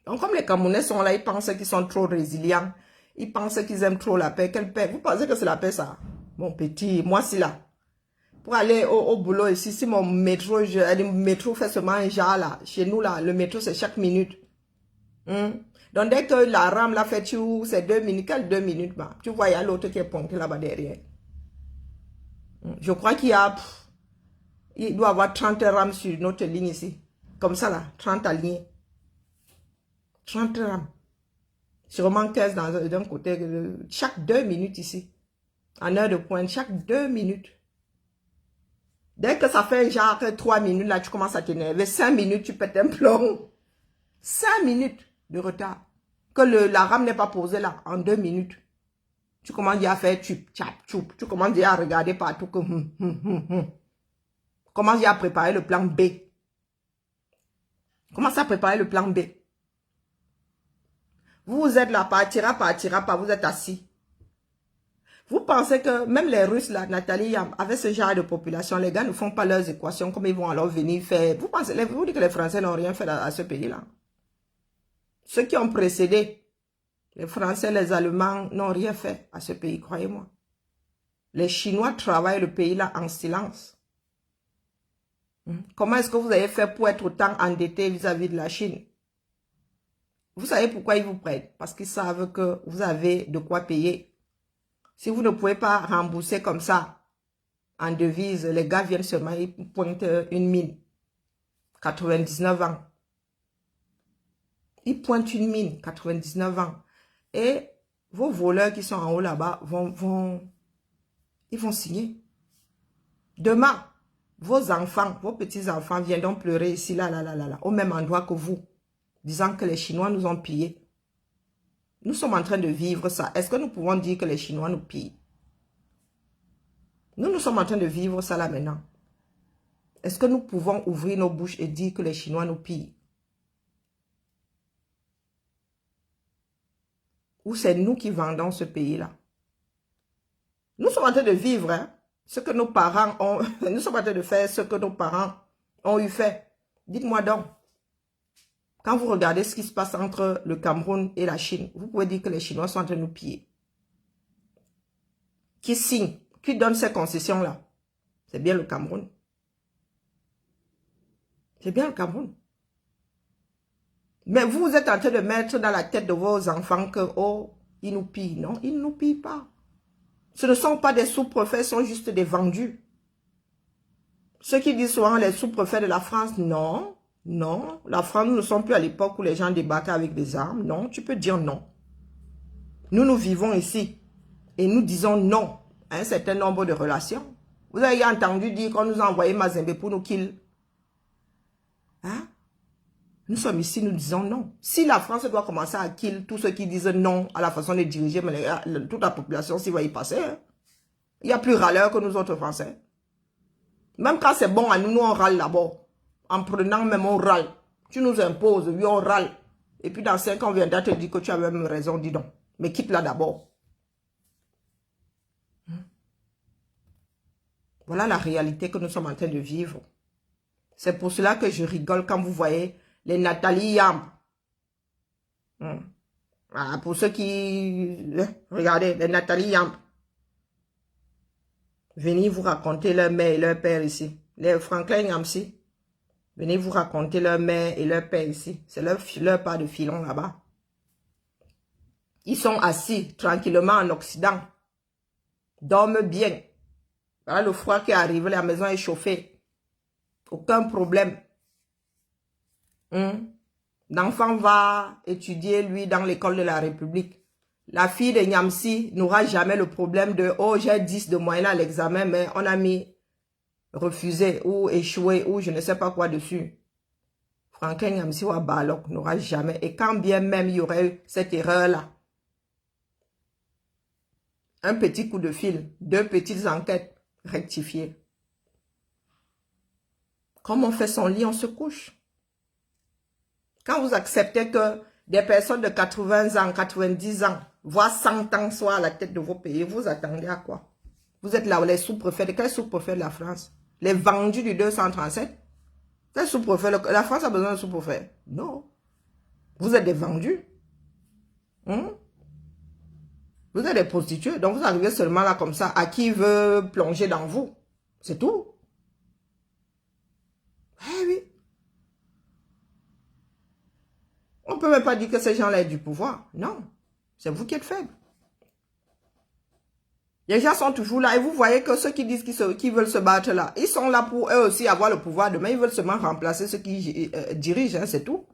Donc comme les Camerounais sont là, ils pensent qu'ils sont trop résilients. Ils pensent qu'ils aiment trop la paix. Quelle paix? Vous pensez que c'est la paix ça? Mon petit, moi c'est là. Pour aller au boulot ici, si mon métro, le métro fait seulement un genre là. Chez nous là, le métro c'est chaque minute. Donc, dès que la rame l'a fait, c'est 2 minutes. Quelles 2 minutes, bah? Tu vois, il y a l'autre qui est pointé là-bas derrière. Je crois qu'il y a... il doit y avoir 30 rames sur notre ligne ici. Comme ça, là. 30 alignés. 30 rames. Sûrement 15 d'un côté. Chaque 2 minutes ici. En heure de pointe. Chaque 2 minutes. Dès que ça fait genre 3 minutes, là, tu commences à t'énerver. 5 minutes, tu pètes un plomb. 5 minutes de retard. Que la rame n'est pas posée là, en 2 minutes. Tu commences déjà à faire tup, tchap, tchoup. Tu commences déjà à regarder partout que Commence déjà à préparer le plan B. Commence à préparer le plan B. Vous êtes là, partira, vous êtes assis. Vous pensez que même les Russes, là, Nathalie, avec ce genre de population, les gars ne font pas leurs équations, comme ils vont alors venir faire. Vous dites que les Français n'ont rien fait à ce pays-là. Ceux qui ont précédé, les Français, les Allemands n'ont rien fait à ce pays, croyez-moi. Les Chinois travaillent le pays-là en silence. Comment est-ce que vous avez fait pour être autant endetté vis-à-vis de la Chine? Vous savez pourquoi ils vous prêtent? Parce qu'ils savent que vous avez de quoi payer. Si vous ne pouvez pas rembourser comme ça, en devise, les gars viennent seulement, ils pointent une mine. 99 ans. Ils pointent une mine, 99 ans. Et vos voleurs qui sont en haut là-bas ils vont signer. Demain, vos enfants, vos petits-enfants viendront pleurer ici, là, au même endroit que vous, disant que les Chinois nous ont pillés. Nous sommes en train de vivre ça. Est-ce que nous pouvons dire que les Chinois nous pillent? Nous sommes en train de vivre ça là maintenant. Est-ce que nous pouvons ouvrir nos bouches et dire que les Chinois nous pillent? Ou c'est nous qui vendons ce pays-là? Nous sommes en train de vivre ce que nos parents ont... Nous sommes en train de faire ce que nos parents ont eu fait. Dites-moi donc. Quand vous regardez ce qui se passe entre le Cameroun et la Chine, vous pouvez dire que les Chinois sont en train de nous piller. Qui signe? Qui donne ces concessions-là? C'est bien le Cameroun. C'est bien le Cameroun. Mais vous êtes en train de mettre dans la tête de vos enfants que, oh, ils nous pillent. Non, ils ne nous pillent pas. Ce ne sont pas des sous-préfets, ce sont juste des vendus. Ceux qui disent souvent les sous-préfets de la France, non, non. La France, nous ne sommes plus à l'époque où les gens débarquaient avec des armes. Non, tu peux dire non. Nous vivons ici et nous disons non à un certain nombre de relations. Vous avez entendu dire qu'on nous a envoyé Mazembe pour nous kill. Hein? Nous sommes ici, nous disons non. Si la France doit commencer à kill tous ceux qui disent non à la façon de diriger, mais toute la population s'y va y passer. Hein? Il n'y a plus râleurs que nous autres Français. Même quand c'est bon à nous, nous on râle d'abord. En prenant même on râle. Tu nous imposes, oui on râle. Et puis dans 5 ans, on viendra te dire que tu as même raison, dis donc. Mais quitte-la d'abord. Voilà la réalité que nous sommes en train de vivre. C'est pour cela que je rigole quand vous voyez les Nathalie Yamb. Voilà, pour ceux qui... Regardez, les Nathalie Yamb. Venez vous raconter leur mère et leur père ici. Les Franklin Yamsi. Venez vous raconter leur mère et leur père ici. C'est leur part de filon là-bas. Ils sont assis tranquillement en Occident. Dorment bien. Voilà le froid qui arrive, la maison est chauffée. Aucun problème. L'enfant va étudier, lui, dans l'école de la République. La fille de Nyamsi n'aura jamais le problème de « Oh, j'ai 10 de moyenne à l'examen, mais on a mis refusé ou échoué ou je ne sais pas quoi dessus. » Franklin Nyamsi ou Balok n'aura jamais. Et quand bien même il y aurait eu cette erreur-là, un petit coup de fil, 2 petites enquêtes rectifiées. Comme on fait son lit, on se couche. Quand vous acceptez que des personnes de 80 ans, 90 ans, voire 100 ans soient à la tête de vos pays, vous attendez à quoi? Vous êtes là, les sous-préfets. De quel sous-préfet de la France? Les vendus du 237? Quel sous-préfet? La France a besoin de sous-préfet? Non. Vous êtes des vendus. Vous êtes des prostituées. Donc vous arrivez seulement là comme ça. À qui veut plonger dans vous? C'est tout. Eh oui. On ne peut même pas pas dire que ces gens-là aient du pouvoir. Non. C'est vous qui êtes faible. Les gens sont toujours là et vous voyez que ceux qui disent qu'ils veulent se battre là, ils sont là pour eux aussi avoir le pouvoir. Demain, ils veulent seulement remplacer ceux qui dirigent, hein, c'est tout.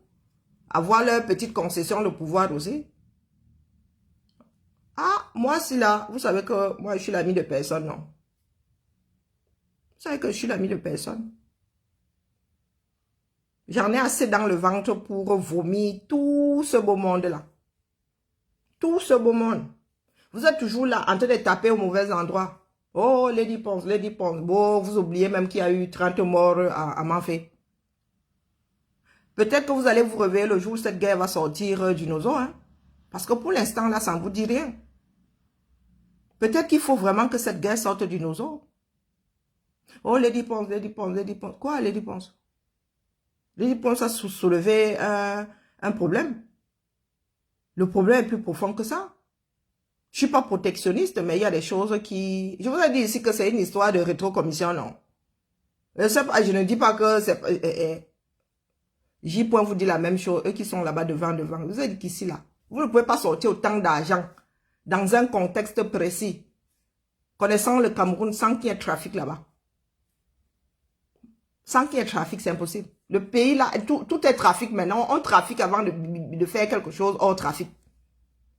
Avoir leur petite concession, le pouvoir aussi. Ah, moi, si là, vous savez que moi, je suis l'ami de personne, non. Vous savez que je suis l'ami de personne. J'en ai assez dans le ventre pour vomir tout ce beau monde-là. Tout ce beau monde. Vous êtes toujours là, en train de taper au mauvais endroit. Oh, Lady Ponce, Lady Ponce. Bon, vous oubliez même qu'il y a eu 30 morts à Manfé. Peut-être que vous allez vous réveiller le jour où cette guerre va sortir du nozo, hein. Parce que pour l'instant, là, ça ne vous dit rien. Peut-être qu'il faut vraiment que cette guerre sorte du nozo. Oh, Lady Ponce, Lady Ponce, Lady Ponce. Quoi, Lady Ponce? Lady Ponce a soulevé un problème. Le problème est plus profond que ça. Je ne suis pas protectionniste, mais il y a des choses qui... Je vous ai dit ici que c'est une histoire de rétrocommission, non. Je ne dis pas que c'est... J'y peux vous dire la même chose, eux qui sont là-bas devant. Vous avez dit qu'ici, là, vous ne pouvez pas sortir autant d'argent dans un contexte précis, connaissant le Cameroun sans qu'il y ait trafic là-bas. Sans qu'il y ait trafic, c'est impossible. Le pays, là, tout est trafic maintenant. On trafique avant de faire quelque chose hors trafic.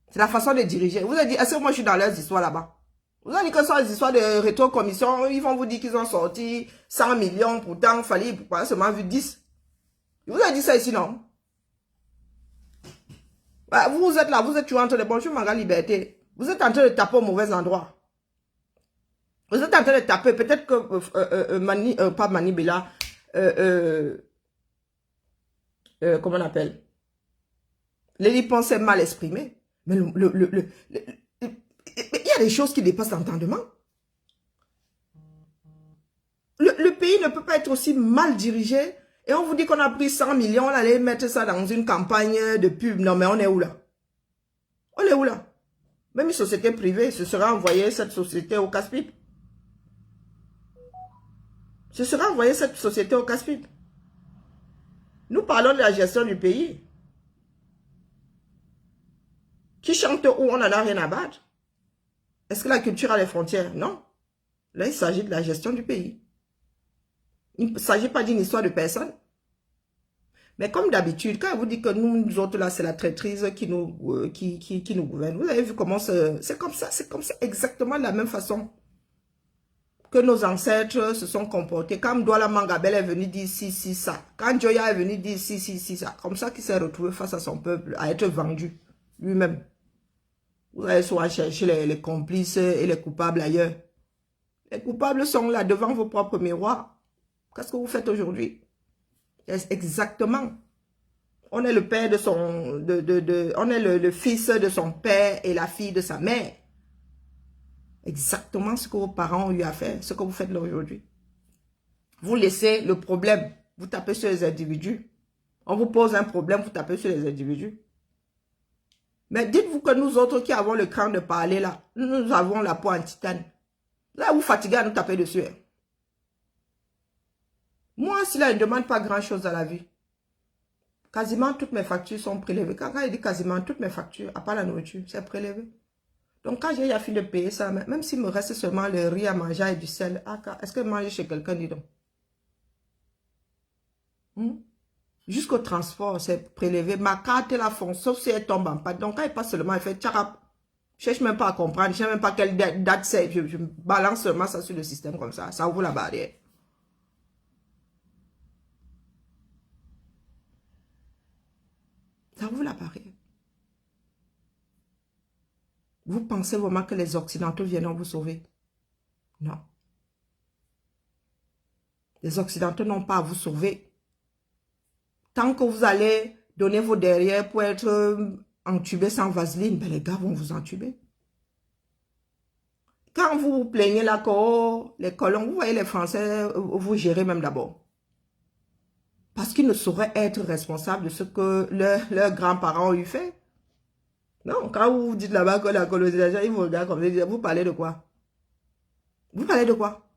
C'est la façon de diriger. Vous avez dit, est-ce que moi je suis dans leurs histoires là-bas? Vous avez dit que ce sont les histoires de rétro-commission. Ils vont vous dire qu'ils ont sorti 100 millions. Pourtant, il fallait seulement vu 10. Vous avez dit ça ici, non? Vous êtes là, vous êtes toujours en train de... Bonjour, Manga Liberté. Vous êtes en train de taper au mauvais endroit. Vous êtes en train de taper. Peut-être que pas Manibela. Comment on appelle? Les pensées mal exprimées. Mais il y a des choses qui dépassent l'entendement. Le pays ne peut pas être aussi mal dirigé. Et on vous dit qu'on a pris 100 millions, on allait mettre ça dans une campagne de pub. Non, mais on est où là? On est où là? Même une société privée, ce sera envoyé cette société au casse-pipe. Ce sera envoyé cette société au casse-pipe. Nous parlons de la gestion du pays. Qui chante où on n'en a rien à battre? Est-ce que la culture a les frontières? Non. Là, il s'agit de la gestion du pays. Il ne s'agit pas d'une histoire de personne. Mais comme d'habitude, quand on vous dit que nous autres, là, c'est la traîtrise qui nous gouverne. Vous avez vu comment c'est comme ça, exactement de la même façon que nos ancêtres se sont comportés. Quand Douala Mangabel est venu dire si, ça. Quand Joya est venu dire si, ça. Comme ça qu'il s'est retrouvé face à son peuple, à être vendu lui-même. Vous allez soit chercher les complices et les coupables ailleurs. Les coupables sont là devant vos propres miroirs. Qu'est-ce que vous faites aujourd'hui? Exactement. On est le père de son... on est le fils de son père et la fille de sa mère. Exactement ce que vos parents ont eu à faire, ce que vous faites là aujourd'hui. Vous laissez le problème, vous tapez sur les individus. On vous pose un problème, vous tapez sur les individus. Mais dites-vous que nous autres qui avons le cran de parler là, nous avons la peau en titane. Là, vous fatiguez à nous taper dessus. Moi, si là, je ne demande pas grand-chose à la vie. Quasiment toutes mes factures sont prélevées. Quand il dit quasiment toutes mes factures, à part la nourriture, c'est prélevé. Donc, quand j'ai fini de payer ça, même s'il me reste seulement le riz à manger et du sel, est-ce que manger chez quelqu'un, dis donc? Jusqu'au transport, c'est prélevé. Ma carte est la fond, sauf si elle tombe en panne. Donc, quand il passe seulement, il fait tcharap. Je ne cherche même pas à comprendre. Je ne sais même pas quelle date c'est. Je balance seulement ça sur le système comme ça. Ça ouvre la barrière. Ça ouvre la barrière. Vous pensez vraiment que les Occidentaux viendront vous sauver? Non. Les Occidentaux n'ont pas à vous sauver. Tant que vous allez donner vos derrière pour être entubé sans vaseline, ben les gars vont vous entuber. Quand vous vous plaignez là que les colons, vous voyez les Français, vous gérez même d'abord. Parce qu'ils ne sauraient être responsables de ce que leurs grands-parents ont eu fait. Non, quand vous dites là-bas que la colonisation, ils vous regardent comme ça, vous parlez de quoi? Vous parlez de quoi?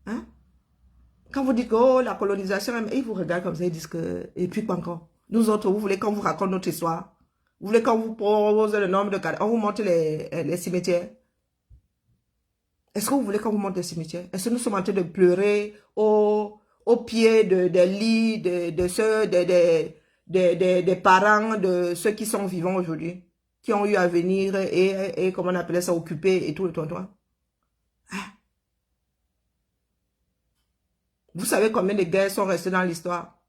Hein? Quand vous dites que oh, la colonisation, ils vous regardent comme ça, ils disent que... Et puis quoi encore? Nous autres, vous voulez qu'on vous raconte notre histoire? Vous voulez qu'on vous pose le nombre de cas? On vous montre les cimetières? Est-ce que vous voulez qu'on vous montre les cimetières? Est-ce que nous sommes en train de pleurer au pied des lits des parents de ceux qui sont vivants aujourd'hui, qui ont eu à venir et comment on appelait ça, occuper et tout le tonton? Hein? Vous savez combien de guerres sont restées dans l'histoire?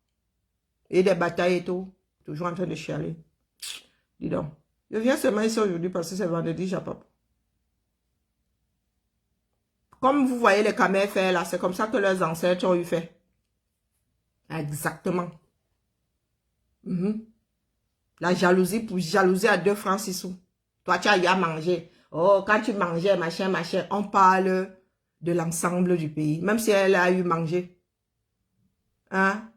Et des batailles et tout. Toujours en train de chialer. Dis donc. Je viens seulement ici aujourd'hui parce que c'est vendredi, j'apporte. Comme vous voyez les Khmers faire là, c'est comme ça que leurs ancêtres ont eu fait. Exactement. La jalousie pour jalouser à 2 francs 6 sous. Toi, tu as eu à manger. Oh, quand tu mangeais, machin, machin, on parle de l'ensemble du pays. Même si elle a eu manger. Hein?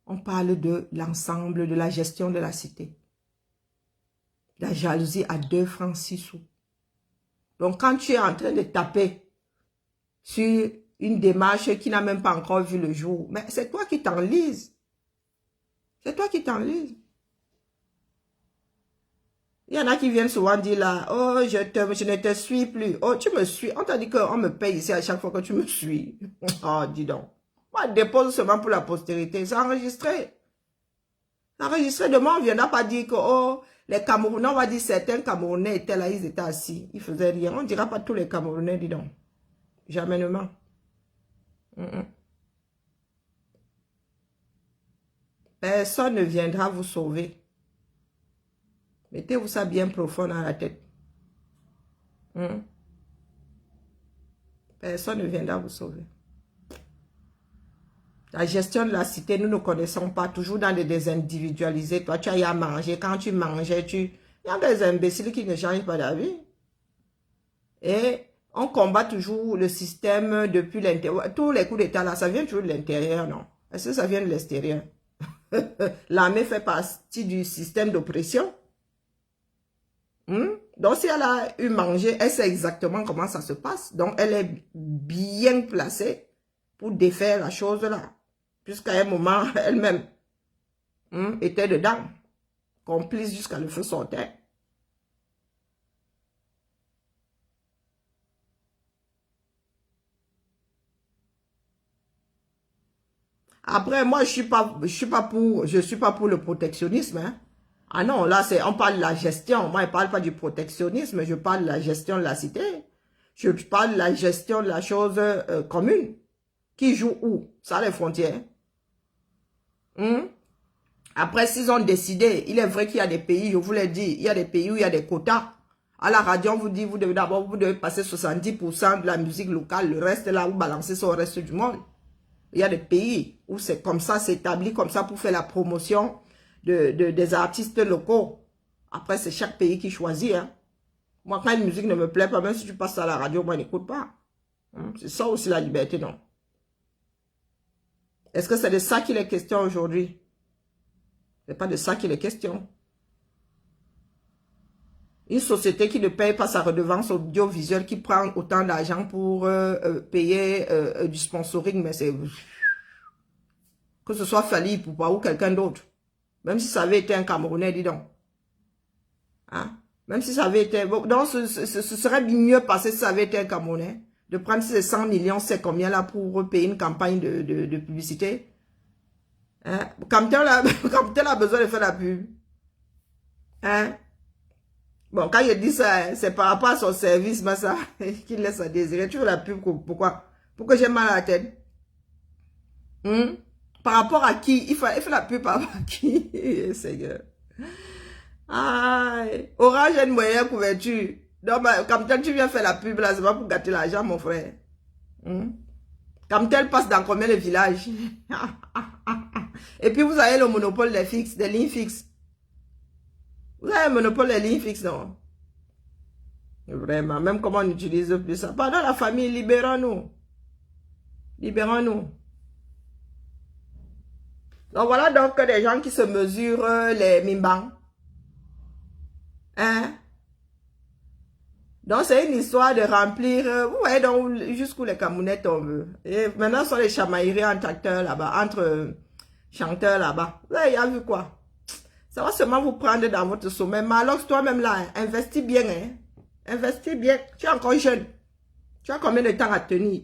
On parle de l'ensemble de la gestion de la cité. La jalousie à 2 francs 6 sous. Donc, quand tu es en train de taper sur une démarche qui n'a même pas encore vu le jour, mais c'est toi qui t'enlises. C'est toi qui t'enlises. Il y en a qui viennent souvent dire là, oh, je ne te suis plus. Oh, tu me suis. On t'a dit qu'on me paye ici à chaque fois que tu me suis. Oh, dis donc. Moi, je dépose seulement pour la postérité. C'est enregistré. C'est enregistré. Demain, on ne viendra pas dire que, oh, les Camerounais, on va dire certains Camerounais étaient là, ils étaient assis. Ils faisaient rien. On ne dira pas tous les Camerounais, dis donc. Jamais ne ment. Personne ne viendra vous sauver. Mettez-vous ça bien profond dans la tête. Personne ne viendra vous sauver. La gestion de la cité, nous ne connaissons pas. Toujours dans des désindividualisés. Toi, tu as eu à manger. Quand tu mangeais, il y a des imbéciles qui ne changent pas d'avis. Et on combat toujours le système depuis l'intérieur. Tous les coups d'État, là, ça vient toujours de l'intérieur, non? Est-ce que ça vient de l'extérieur? L'armée fait partie du système d'oppression. Donc, si elle a eu manger, elle sait exactement comment ça se passe. Donc, elle est bien placée pour défaire la chose là. Puisqu'à un moment, elle-même était dedans. Complice jusqu'à le feu sortait. Après, moi, je suis pas pour le protectionnisme, hein. Ah non, là, on parle de la gestion. Moi, je ne parle pas du protectionnisme, je parle de la gestion de la cité. Je parle de la gestion de la chose commune. Qui joue où? Ça, les frontières. Après, s'ils ont décidé, il est vrai qu'il y a des pays, je vous l'ai dit, il y a des pays où il y a des quotas. À la radio, on vous dit, vous devez passer 70% de la musique locale, le reste, là, vous balancez ça au reste du monde. Il y a des pays où c'est comme ça, c'est établi comme ça pour faire la promotion des artistes locaux. Après, c'est chaque pays qui choisit. Hein. Moi, quand une musique ne me plaît pas, même si tu passes à la radio, moi, n'écoute pas. C'est ça aussi la liberté, non? Est-ce que c'est de ça qu'il est question aujourd'hui? Ce n'est pas de ça qu'il est question. Une société qui ne paye pas sa redevance audiovisuelle, qui prend autant d'argent pour payer du sponsoring, mais c'est... Que ce soit Fally Ipupa ou quelqu'un d'autre. Même si ça avait été un Camerounais, dis donc. Hein? Même si ça avait été... Donc, ce serait mieux passé si ça avait été un Camerounais. De prendre ces 100 millions, c'est combien là pour payer une campagne de publicité? Hein? Camtel a besoin de faire la pub. Hein? Bon, quand il dit ça, c'est par rapport à son service, mais ça, qu'il laisse à désirer. Tu veux la pub, pourquoi? Pourquoi j'ai mal à la tête? Par rapport à qui? Il fait la pub par rapport à qui? Seigneur. Aïe. Orange a une moyenne couverture. Donc, comme tel, tu viens faire la pub, là, c'est pas pour gâter l'argent, mon frère. Comme tel, passe dans combien de villages? Et puis, vous avez le monopole des fixes, des lignes fixes. Vous avez le monopole des lignes fixes, non? Vraiment, même comment on utilise plus ça. Pardon, la famille, libérons-nous. Libérons-nous. Donc, voilà donc des gens qui se mesurent les mimbans. Hein? Donc, c'est une histoire de remplir, vous voyez donc jusqu'où les Camerounais tombent. Et maintenant, ce sont les chamailleries entre acteurs là-bas, entre chanteurs là-bas. Vous avez vu quoi? Ça va seulement vous prendre dans votre sommeil. Malox, toi-même là, hein, investis bien. Hein. Investis bien. Tu es encore jeune. Tu as combien de temps à tenir?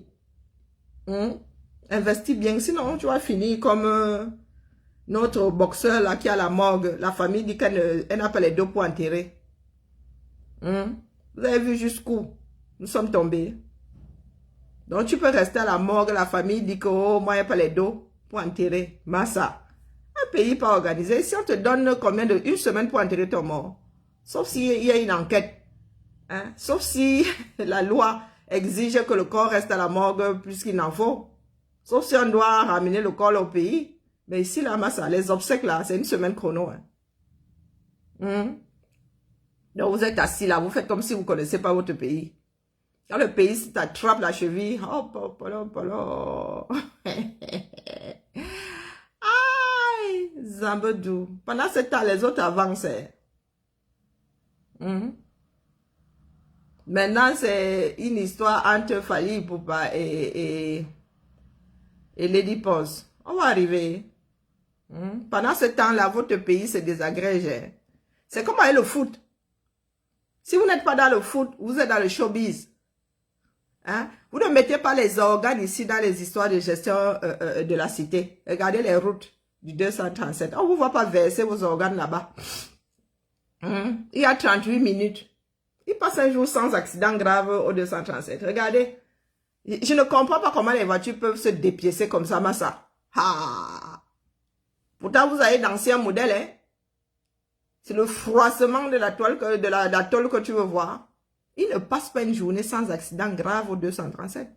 Investis bien. Sinon, tu vas finir comme notre boxeur là qui a la morgue. La famille dit qu'elle n'a pas les dos pour enterrer. Vous avez vu jusqu'où nous sommes tombés. Donc, tu peux rester à la morgue. La famille dit que, oh, moi, il n'y a pas les dos pour enterrer. Massa. Un pays pas organisé. Si on te donne combien de... Une semaine pour enterrer ton mort. Sauf s'il y a une enquête. Hein? Sauf si la loi exige que le corps reste à la morgue plus qu'il n'en faut. Sauf si on doit ramener le corps au pays. Mais ici, là, Massa, les obsèques, là, c'est une semaine chrono. Hein? Donc, vous êtes assis là. Vous faites comme si vous ne connaissez pas votre pays. Quand le pays t'attrape la cheville, hop, hop, hop, hop. Aïe, Zambedou. Pendant ce temps, les autres avancent. Maintenant, c'est une histoire entre Fally Ipupa et Lady Pons. On va arriver. Pendant ce temps-là, votre pays se désagrège. C'est comme avec le foot. Si vous n'êtes pas dans le foot, vous êtes dans le showbiz. Hein? Vous ne mettez pas les organes ici dans les histoires de gestion de la cité. Regardez les routes du 237. On ne vous voit pas verser vos organes là-bas. Il y a 38 minutes. Il passe un jour sans accident grave au 237. Regardez. Je ne comprends pas comment les voitures peuvent se dépiécer comme ça, Massa. Ah. Pourtant, vous avez d'anciens modèles. Hein? C'est le froissement de la toile de la tôle que tu veux voir. Il ne passe pas une journée sans accident grave au 237.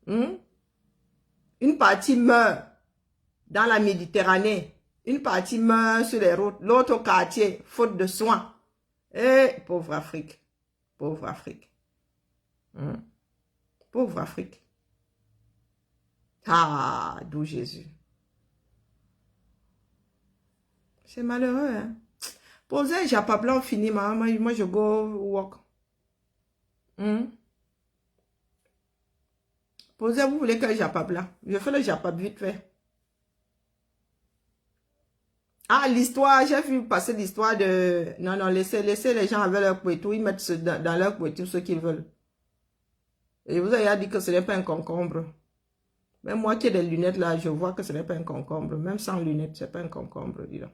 Une partie meurt dans la Méditerranée. Une partie meurt sur les routes. L'autre au quartier, faute de soins. Eh, pauvre Afrique. Pauvre Afrique. Pauvre Afrique. Ah, d'où Jésus. C'est malheureux, hein. Posez un japa blanc fini, maman. Moi, je go walk. Posez, vous voulez que japa blanc? Je fais le japa vite fait. Ah, l'histoire, j'ai vu passer l'histoire de... Non, non, laissez les gens avec leur couetou. Ils mettent dans leur couetou ce qu'ils veulent. Et vous avez dit que ce n'est pas un concombre. Même moi qui ai des lunettes là, je vois que ce n'est pas un concombre. Même sans lunettes, ce n'est pas un concombre, dis donc.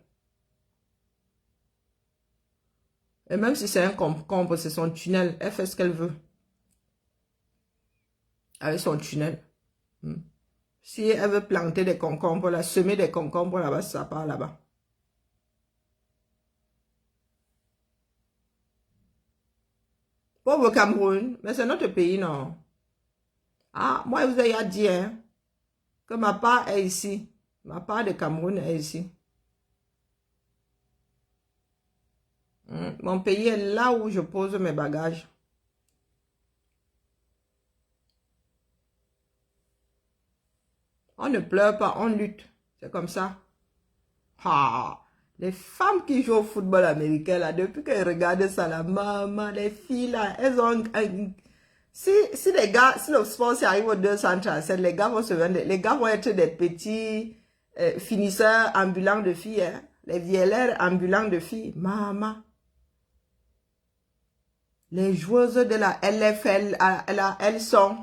Et même si c'est un concombre, c'est son tunnel. Elle fait ce qu'elle veut. Avec son tunnel. Si elle veut planter des concombres, là, semer des concombres là-bas, ça part là-bas. Pauvre Cameroun, mais c'est notre pays, non? Ah, moi, je vous ai dit, hein, que ma part est ici. Ma part de Cameroun est ici. Mon pays est là où je pose mes bagages. On ne pleure pas, on lutte. C'est comme ça. Ah, les femmes qui jouent au football américain, là, depuis qu'elles regardent ça, la maman, les filles, là, elles ont... Si les gars, si le sport arrive au 237, les gars vont se vendre, les gars vont être des petits finisseurs ambulants de filles, hein, les viellères ambulants de filles. Maman. Les joueuses de la LFL, elles sont,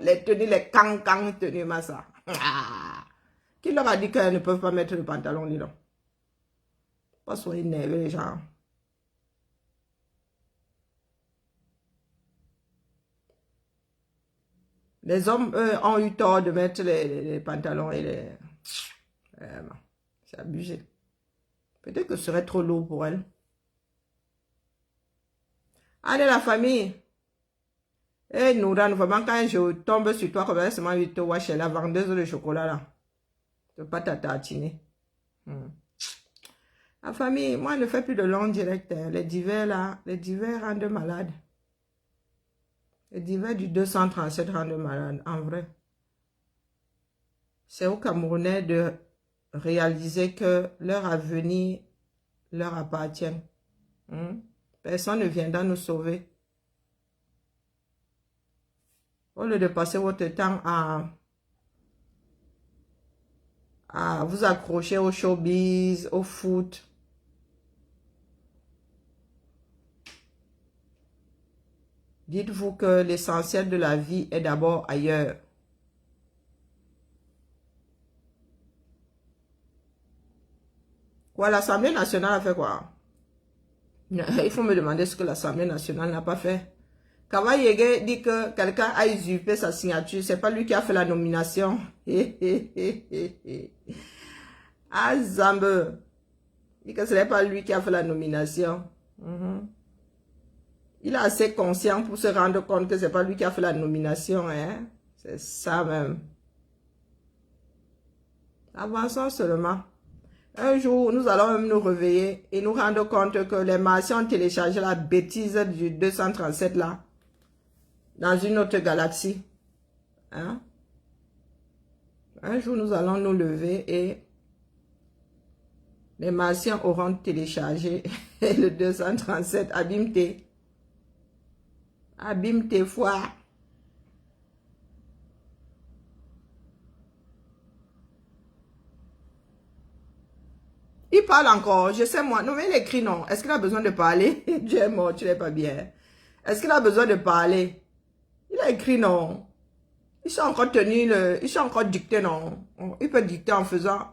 les tenues, les cancans tenues, massa. Qui leur a dit qu'elles ne peuvent pas mettre le pantalon, dis donc. Pas soyez énervés, les gens. Les hommes, eux, ont eu tort de mettre les pantalons et les... c'est abusé. Peut-être que ce serait trop lourd pour elles. Allez, la famille. Eh, Nouran, vraiment, quand je tombe sur toi, comme ça, c'est moi, je te vois chez la vendeuse de chocolat, là. Tu ne peux pas t'attatiner. La famille, moi, je ne fais plus de long direct. Hein. Les divers, là, les divers rendent malades. Les divers du 237 rendent malades, en vrai. C'est aux Camerounais de réaliser que leur avenir leur appartient. Personne ne viendra nous sauver. Au lieu de passer votre temps à vous accrocher au showbiz, au foot. Dites-vous que l'essentiel de la vie est d'abord ailleurs. Quoi, l'Assemblée nationale a fait quoi? Il faut me demander ce que l'Assemblée nationale n'a pas fait. Kawayege dit que quelqu'un a usurpé sa signature. C'est pas lui qui a fait la nomination. Ah, Zambe. Il dit que ce n'est pas lui qui a fait la nomination. Il est assez conscient pour se rendre compte que ce n'est pas lui qui a fait la nomination. Hein? C'est ça même. Avançons seulement. Un jour, nous allons même nous réveiller et nous rendre compte que les martiens ont téléchargé la bêtise du 237 là. Dans une autre galaxie. Hein? Un jour, nous allons nous lever et les martiens auront téléchargé le 237. Abîme-t. Abîme tes foi. Il parle encore, je sais moi. Non, mais il écrit non. Est-ce qu'il a besoin de parler? Dieu est mort, tu n'es pas bien. Est-ce qu'il a besoin de parler? Il a écrit non. Il s'est encore tenu le... Il s'est encore dicté non. Il peut dicter en faisant...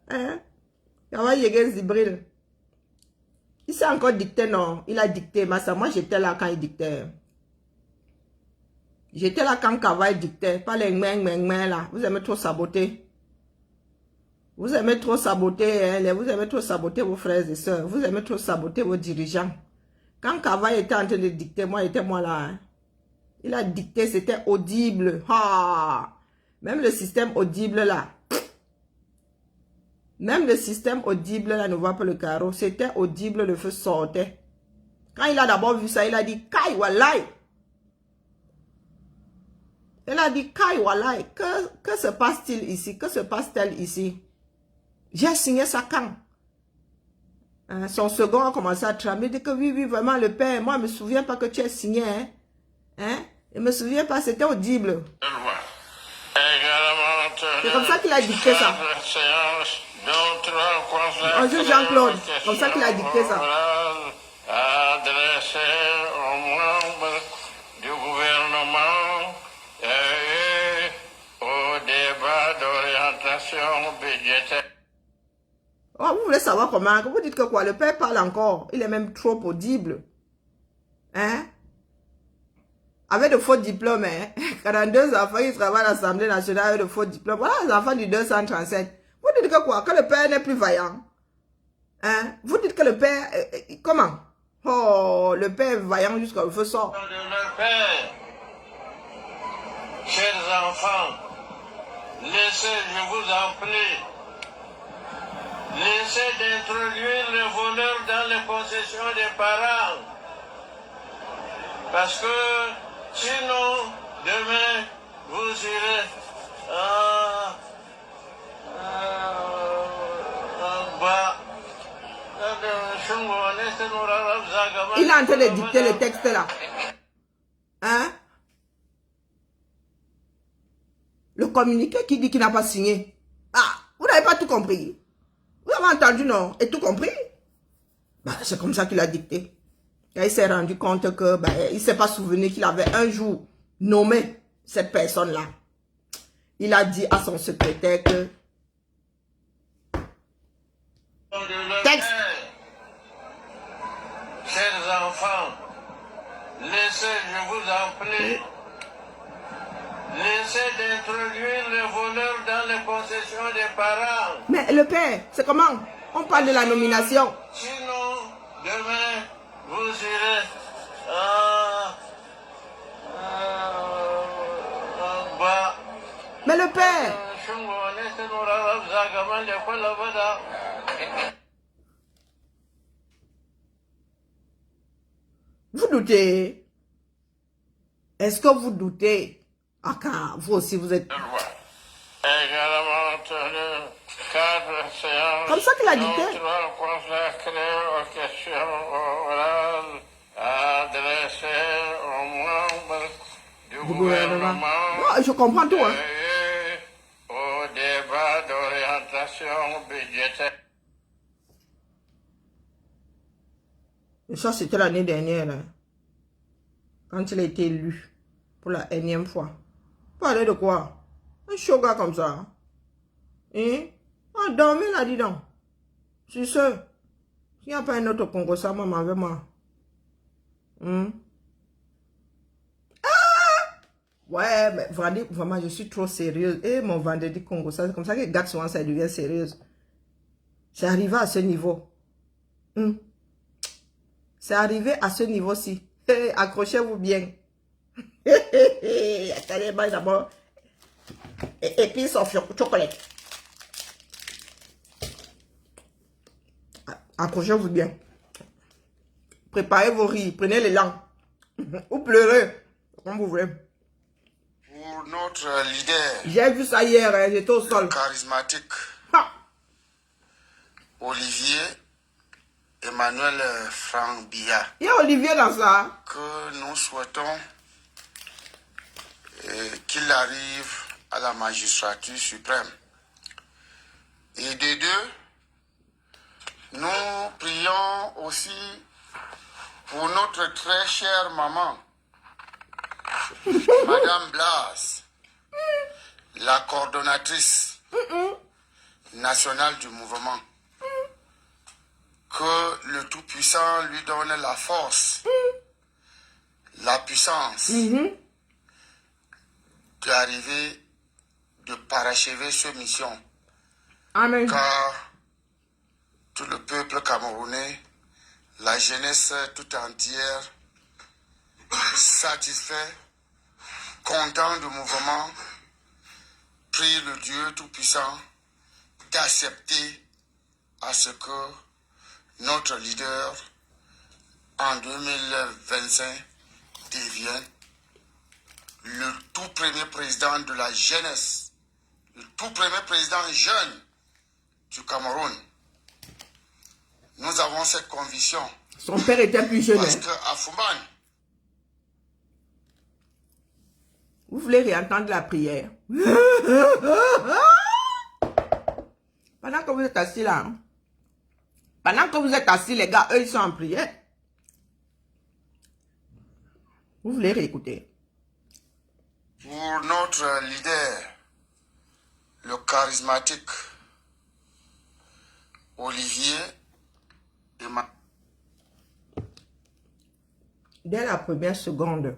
Hein? Il s'est encore dicté non. Il a dicté. Massa, moi j'étais là quand il dictait. J'étais là quand Kawai dictait. Pas les meng là. Vous aimez trop saboter. Vous aimez trop saboter. Hein? Vous aimez trop saboter vos frères et sœurs. Vous aimez trop saboter vos dirigeants. Quand Kawai était en train de dicter, moi là. Hein? Il a dicté, c'était audible. Ah! Même le système audible là. Même le système audible là ne voit pas le carreau. C'était audible, le feu sortait. Quand il a d'abord vu ça, il a dit « Kai walai ». Il a dit « Kai walai ». Que se passe-t-il ici? Que se passe-t-elle ici? J'ai signé ça quand? Hein, son second a commencé à tramer. Il dit que oui, vraiment le père. Moi, je ne me souviens pas que tu as signé. Hein? Hein? Je ne me souviens pas, c'était audible. C'est comme ça qu'il a dicté ça. Bonjour Jean-Claude, comme ça qu'il a dicté ça. Adressé aux membres du gouvernement et au débat d'orientation budgétaire. Oh, vous voulez savoir comment? Vous dites que quoi? Le père parle encore. Il est même trop audible. Hein? Avec de faux diplômes, hein? 42 enfants qui travaillent à l'Assemblée nationale avec de faux diplômes. Voilà les enfants du 237. Vous dites que quoi? Que le père n'est plus vaillant. Hein? Vous dites que le père... comment? Oh, le père est vaillant jusqu'à le feu sort. De leur père, chers enfants, laissez, je vous en prie, laissez d'introduire les voleurs dans les possessions des parents. Parce que sinon, demain, vous irez en bas. Il est en train de dicter le texte là. Hein? Le communiqué qui dit qu'il n'a pas signé. Ah, vous n'avez pas tout compris. Vous avez entendu, non? Et tout compris? Bah, c'est comme ça qu'il a dicté. Et il s'est rendu compte que il ne s'est pas souvenu qu'il avait un jour nommé cette personne-là. Il a dit à son secrétaire que... Texte. Chers enfants, laissez, je vous en prie, laissez d'introduire les voleurs dans les possessions des parents. Mais le père, c'est comment? On parle de la nomination. Sinon, demain, vous irez en bas. Mais le père... Vous doutez? Est-ce que vous doutez? Ah, car vous aussi, vous êtes... Comme ça qu'il a dicté. Du gouvernement. Oh, je comprends tout, hein. Au situation budgétaire. Et ça, c'était l'année dernière, hein, quand il a été élu pour la énième fois. Parler de quoi? Un chaud gars comme ça. Hein? Ah, dormez là, dis donc. C'est ça. S'il n'y a pas un autre Congo, ça, maman, avec moi. Hein? Ah! Ouais, mais vraiment, je suis trop sérieuse. Et mon vendredi Congo, ça, c'est comme ça que les gars, souvent, ça devient sérieuse. C'est arrivé à ce niveau. Hein? C'est arrivé à ce niveau-ci. Accrochez-vous bien. Attendez, d'abord. Épices of chocolate. Accrochez-vous bien. Préparez vos riz. Prenez les langues. Ou pleurez. Comme vous voulez. Pour notre leader J'ai vu ça hier. Hein, j'étais au sol. charismatique, Ah. Olivier Emmanuel Franck Biya, Il y a Olivier dans ça. que nous souhaitons qu'il arrive à la magistrature suprême. Et de deux, nous prions aussi pour notre très chère maman, Madame Blas, la coordonnatrice nationale du mouvement. Que le Tout-Puissant lui donne la force, la puissance d'arriver, de parachever cette mission. Amen. Car tout le peuple camerounais, la jeunesse tout entière, satisfait, content du mouvement, prie le Dieu Tout-Puissant d'accepter à ce que notre leader en 2025 devienne le tout premier président de la jeunesse, le tout premier président jeune du Cameroun. Nous avons cette conviction. Son père était plus jeune. Parce Hein. qu'à Fouman, Vous voulez réentendre la prière? Pendant que vous êtes assis là, hein? Pendant que vous êtes assis, les gars, eux, ils sont en prière. Vous voulez réécouter? pour notre leader, le charismatique Olivier Emmanuel. Dès la première seconde,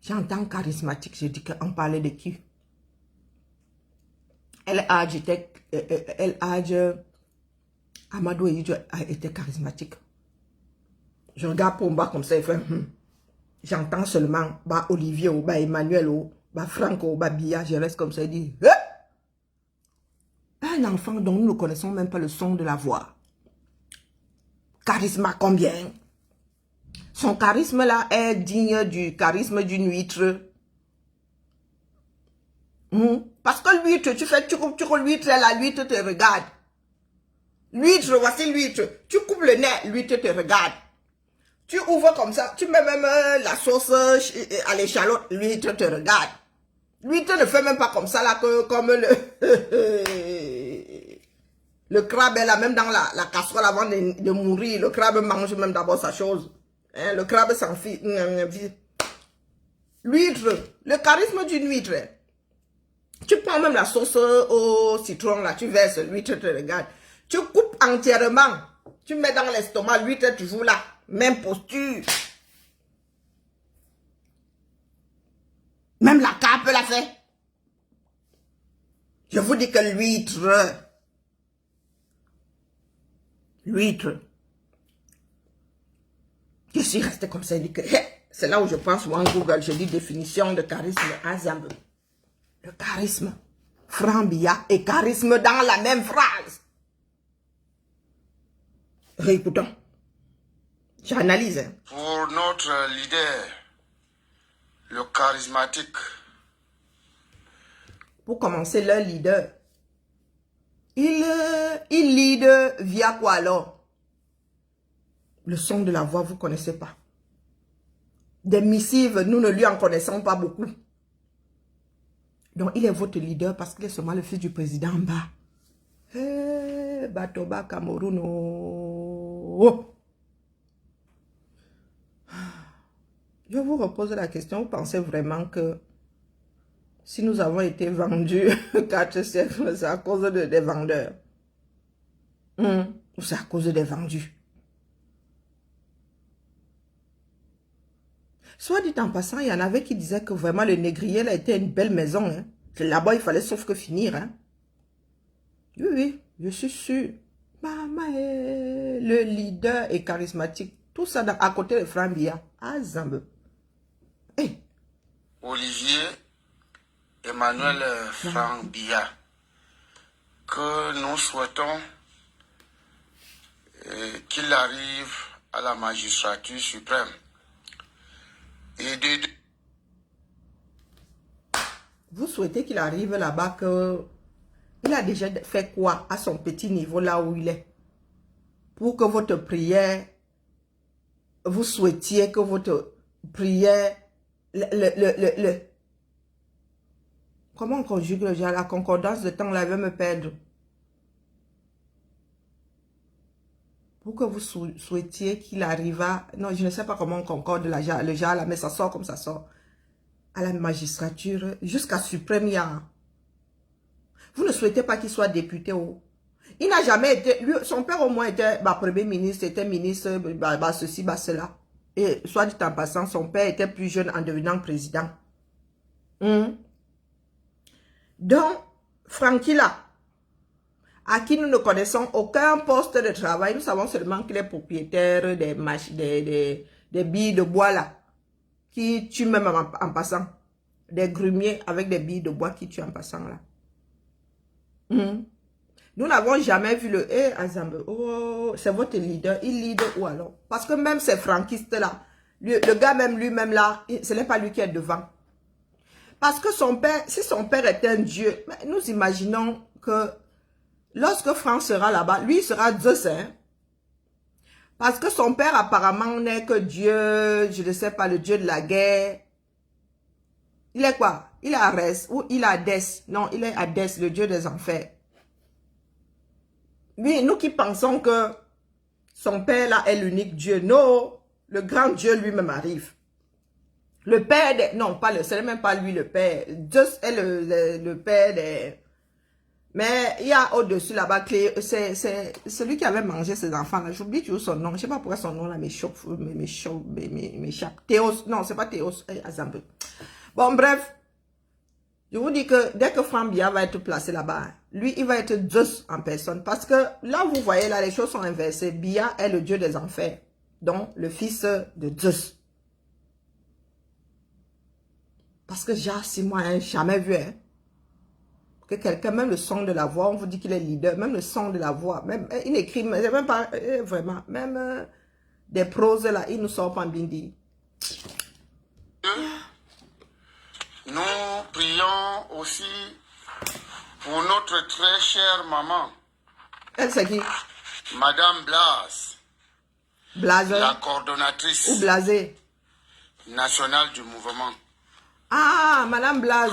j'entends charismatique, je dis qu'on parlait de qui? El Hadj Amadou Eidjo a été charismatique. Je regarde Pomba comme ça, il fait j'entends seulement bah Olivier ou bah Emmanuel ou bah Franco ou bah Biya, je reste comme ça, il dit un enfant dont nous ne connaissons même pas le son de la voix. Charisme combien? Son charisme là est digne du charisme d'une huître. Parce que l'huître, tu coupes l'huître, la l'huître te regarde. L'huître, voici l'huître. Tu coupes le nez, l'huître te regarde. Tu ouvres comme ça, tu mets même la sauce à l'échalote, l'huître te regarde. L'huître ne fait même pas comme ça là, comme le crabe est là, même dans la casserole avant de mourir. Le crabe mange même d'abord sa chose. Hein, le crabe s'enfuit. L'huître, le charisme d'une huître. Tu prends même la sauce au citron là, tu verses, l'huître te regarde. Tu coupes entièrement, tu mets dans l'estomac, l'huître est toujours là. Même posture. Même la carpe l'a fait. Je vous dis que l'huître. Je suis resté comme ça, je dis que c'est là où je pense moi en Google, je dis définition de charisme Azambe. Le charisme, Franck Biya et charisme dans la même phrase. Réécoutons. J'analyse. Hein. Pour notre leader, le charismatique. Pour commencer, leur leader, il lead via quoi alors? Le son de la voix, vous ne connaissez pas. Des missives, nous ne lui en connaissons pas beaucoup. Donc, il est votre leader parce qu'il est seulement le fils du président en bas. Batoba Cameroun. Oh. Je vous repose la question, vous pensez vraiment que si nous avons été vendus 4 siècles, c'est à cause des vendeurs? Ou c'est à cause des vendus? Soit dit en passant, il y en avait qui disaient que vraiment le négrier là était une belle maison. Hein. Là-bas, il fallait sauf que finir. Hein. Oui, oui, je suis sûr. Maman, le leader est charismatique. Tout ça à côté de Franck Biya. Ah, Zambe. Hey. Olivier Emmanuel Franck Biya, que nous souhaitons qu'il arrive à la magistrature suprême. Et vous souhaitez qu'il arrive là-bas que... Il a déjà fait quoi à son petit niveau là où il est? Pour que votre prière... Vous souhaitiez que votre prière... Comment on conjugue le genre? La concordance de temps là va me perdre. Pour que vous souhaitiez qu'il arriva... Non, je ne sais pas comment on concorde le genre là, mais ça sort comme ça sort. À la magistrature, jusqu'à suprême, il y a... Vous ne souhaitez pas qu'il soit député ou... Il n'a jamais été... Lui, son père au moins était premier ministre, était ministre, ceci, cela. Et soit dit en passant, son père était plus jeune en devenant président. Donc, Francky là, à qui nous ne connaissons aucun poste de travail, nous savons seulement qu'il est propriétaire des billes de bois là, qui tuent même en passant. Des grumiers avec des billes de bois qui tuent en passant là. Nous n'avons jamais vu le Azambe. Oh, c'est votre leader. Il lead où alors? Parce que même ces franquistes là, le gars même lui-même là, ce n'est pas lui qui est devant. Parce que son père, si son père était un dieu, nous imaginons que lorsque Franck sera là-bas, lui il sera Zeus. Hein? Parce que son père apparemment n'est que Dieu, je ne sais pas, le dieu de la guerre. Il est quoi? Il est Arès ou il est Hadès. Non, il est Hadès, le dieu des enfers. Oui, nous qui pensons que son père là est l'unique Dieu. Non, le grand Dieu lui-même arrive. Le père des... Non, pas le... Ce n'est même pas lui le père. Dieu est le père des... Mais il y a au-dessus là-bas, c'est celui qui avait mangé ses enfants là. J'oublie toujours son nom. Je ne sais pas pourquoi son nom là m'échappe. Théos. Non, c'est pas Théos. Azambe. Bon, bref. Je vous dis que dès que Franck Biya va être placé là-bas, lui, il va être Zeus en personne. Parce que là, vous voyez, là, les choses sont inversées. Biya est le dieu des enfers. Donc, le fils de Zeus. Parce que si moi, hein, jamais vu, hein, que quelqu'un, même le son de la voix, on vous dit qu'il est leader, même le son de la voix, même, il écrit, mais même pas, vraiment, même des proses là, il nous sort pas bien dit. nous prions aussi pour notre très chère maman. Elle, c'est qui? Madame Blas. Blaze. La coordonnatrice. Ou Blasé. Nationale du mouvement. Ah, Madame Blaze.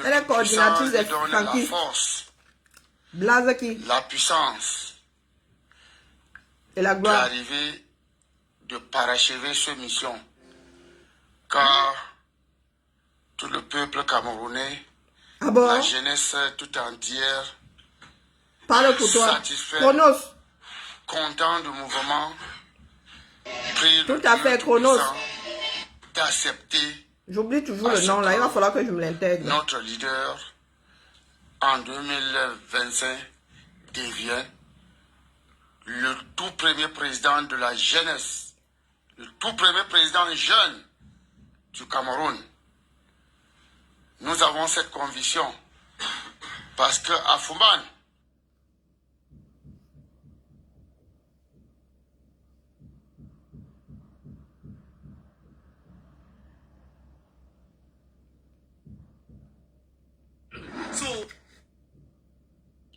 Elle est coordinatrice des franquistes. La force. Blaze qui? La puissance. Et la gloire. D'arriver, de parachever cette mission. Car tout le peuple camerounais, la jeunesse tout entière, parle pour toi. Satisfait, Chronos. Content du mouvement, prie tout à fait, Chronos. D'accepter. J'oublie toujours le nom là, il va falloir que je me l'intègre. Notre leader, en 2025, devient le tout premier président de la jeunesse, le tout premier président jeune du Cameroun. Nous avons cette conviction parce que à Fouman,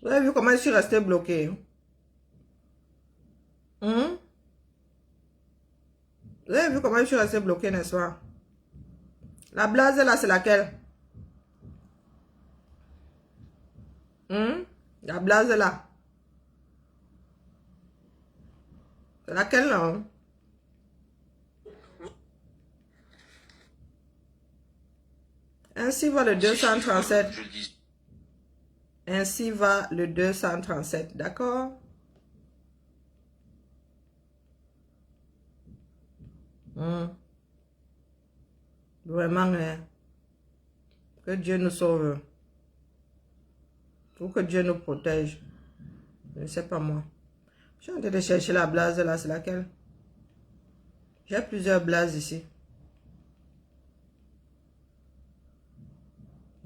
vous avez vu comment je suis resté bloqué? Vous avez vu comment je suis resté bloqué, n'est-ce pas? La Blaze là, c'est laquelle? La Blaze là. Laquelle là? Ainsi va le 237. Ainsi va le 237, d'accord? Vraiment, que Dieu nous sauve. Pour que Dieu nous protège. Je ne sais pas moi. Je suis en train de chercher la blase là, c'est laquelle? J'ai plusieurs blases ici.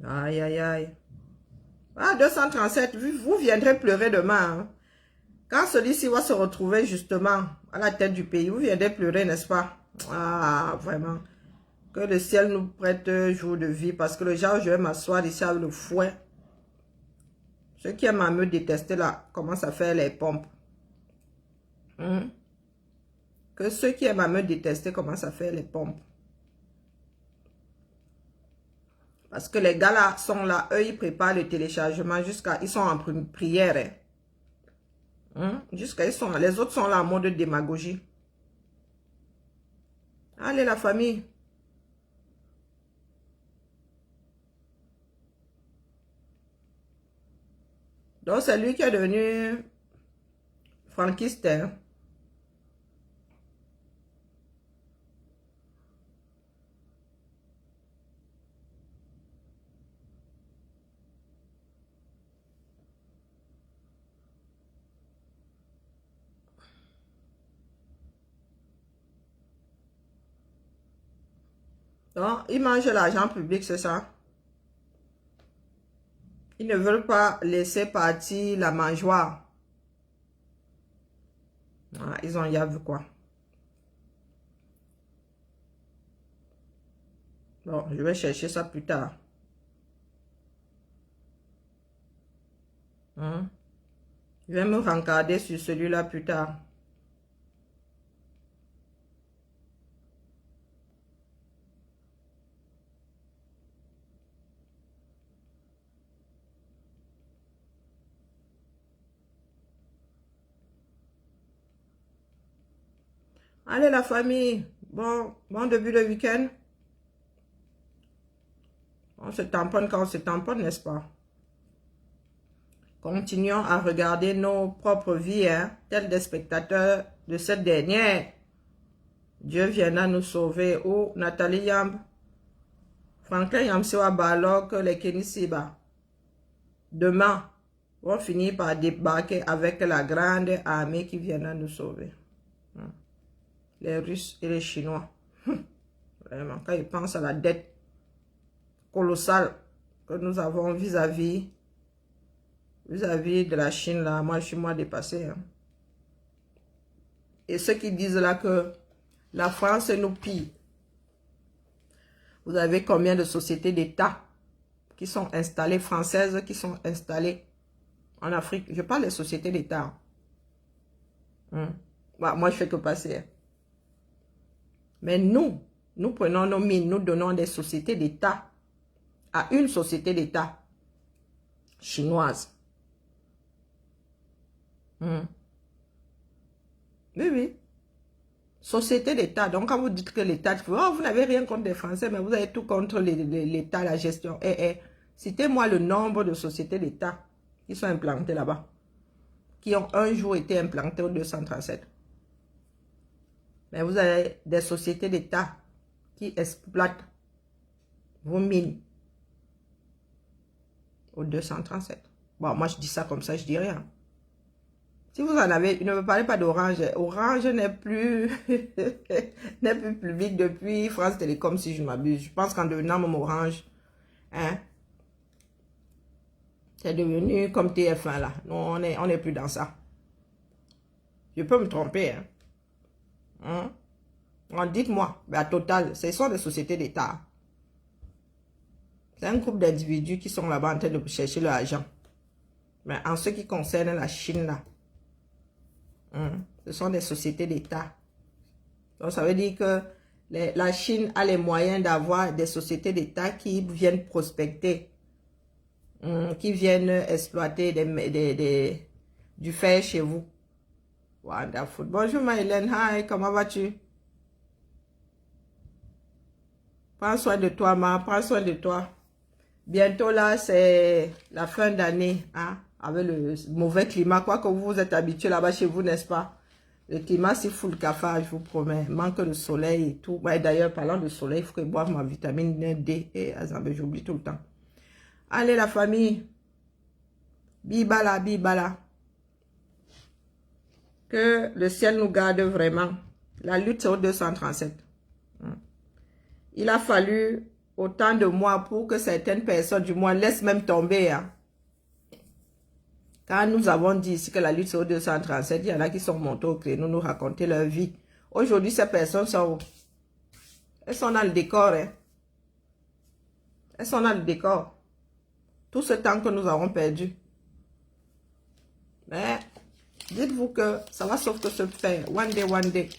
Aïe, aïe, aïe. Ah, 237, vous viendrez pleurer demain. Hein. Quand celui-ci va se retrouver justement à la tête du pays, vous viendrez pleurer, n'est-ce pas? Ah, vraiment. Que le ciel nous prête jour de vie, parce que le jour où je vais m'asseoir ici avec le fouet, ceux qui aiment à me détester là, commencent à faire les pompes. Que ceux qui aiment à me détester commencent à faire les pompes. Parce que les gars là sont là, eux ils préparent le téléchargement jusqu'à, ils sont en prière. Jusqu'à, les autres sont là en mode démagogie. Allez la famille. Donc c'est lui qui est devenu franquiste. Hein? Donc, ils mangent l'argent public, c'est ça? Ils ne veulent pas laisser partir la mangeoire. Ah, ils ont ya vu quoi. Bon, je vais chercher ça plus tard. Je vais me rencarder sur celui-là plus tard. Allez la famille, bon début de week-end. On se tamponne quand on se tamponne, n'est-ce pas? Continuons à regarder nos propres vies, hein, tels des spectateurs de cette dernière. Dieu viendra nous sauver. Oh, Nathalie Yamb, Franklin Yamsewa Balok, les Kenisiba. Demain, on finit par débarquer avec la grande armée qui viendra nous sauver. Les Russes et les Chinois. Vraiment, quand ils pensent à la dette colossale que nous avons vis-à-vis de la Chine, là, moi, je suis moins dépassé. Hein. Et ceux qui disent là que la France nous pille. Vous avez combien de sociétés d'État qui sont installées, françaises, qui sont installées en Afrique? Je parle des sociétés d'État. Bah, moi, je fais que passer. Hein. Mais nous prenons nos mines, nous donnons des sociétés d'État à une société d'État chinoise. Oui, oui. Société d'État. Donc, quand vous dites que l'État, oh, vous n'avez rien contre les Français, mais vous avez tout contre l'État, la gestion. Citez-moi le nombre de sociétés d'État qui sont implantées là-bas, qui ont un jour été implantées au 237. Mais vous avez des sociétés d'État qui exploitent vos mines au 237. Bon, moi je dis ça comme ça, je dis rien. Si vous en avez, ne me parlez pas d'Orange. Orange n'est plus public depuis France Télécom, si je ne m'abuse. Je pense qu'en devenant mon Orange, hein, c'est devenu comme TF1 là. Non, on n'est plus dans ça. Je peux me tromper, hein. Dites-moi, à Total, ce sont des sociétés d'État. C'est un groupe d'individus qui sont là-bas en train de chercher leur argent. Mais en ce qui concerne la Chine, là, ce sont des sociétés d'État. Donc, ça veut dire que la Chine a les moyens d'avoir des sociétés d'État qui viennent prospecter, qui viennent exploiter du fer chez vous. Wonderful. Bonjour Maïlène, hi, comment vas-tu? Prends soin de toi, ma, prends soin de toi. Bientôt là, c'est la fin d'année, hein, avec le mauvais climat. Quoi que vous êtes habitués là-bas chez vous, n'est-ce pas? Le climat, c'est full cafard, je vous promets. Manque de soleil et tout. Ouais, d'ailleurs, parlant de soleil, il faut que je boive ma vitamine D. Et j'oublie tout le temps. Allez, la famille. Bibala, bibala. Que le ciel nous garde vraiment. La lutte, c'est au 237. Il a fallu autant de mois pour que certaines personnes, du moins, laissent même tomber. Hein. Quand nous avons dit ici que la lutte c'est au 237, il y en a qui sont montés au créneau nous raconter leur vie. Aujourd'hui, ces personnes sont où? Elles sont dans le décor. Hein. Elles sont dans le décor. Tout ce temps que nous avons perdu. Mais, dites-vous que ça va sauf que se faire. One day, one day.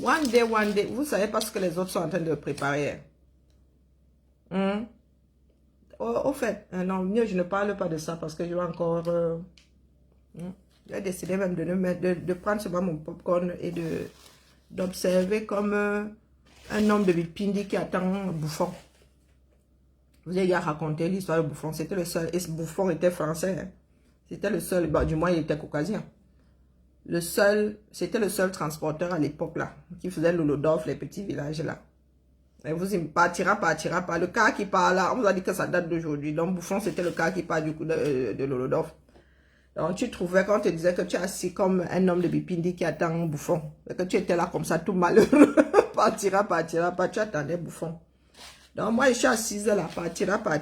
One day, one day. Vous savez pas ce que les autres sont en train de préparer. Hein? Au fait, non, mieux je ne parle pas de ça parce que je vais encore... j'ai décidé même de prendre seulement mon popcorn et d'observer comme un homme de Bipindi qui attend un bouffon. Vous avez déjà raconté l'histoire du bouffon. C'était le seul, et ce bouffon était français. Hein. C'était le seul, bah, du moins il était caucasien. C'était le seul transporteur à l'époque là, qui faisait l'Olodorf, les petits villages là. Et vous y partira. Le cas qui part là, on vous a dit que ça date d'aujourd'hui. Donc, Bouffon, c'était le cas qui part du coup de l'Olodorf. Donc, tu trouvais, quand on te disait que tu es assis comme un homme de Bipindi qui attend un bouffon, et que tu étais là comme ça, tout malheureux, partira pas, tu attendais Bouffon. Donc, moi, je suis assise là, partira pas.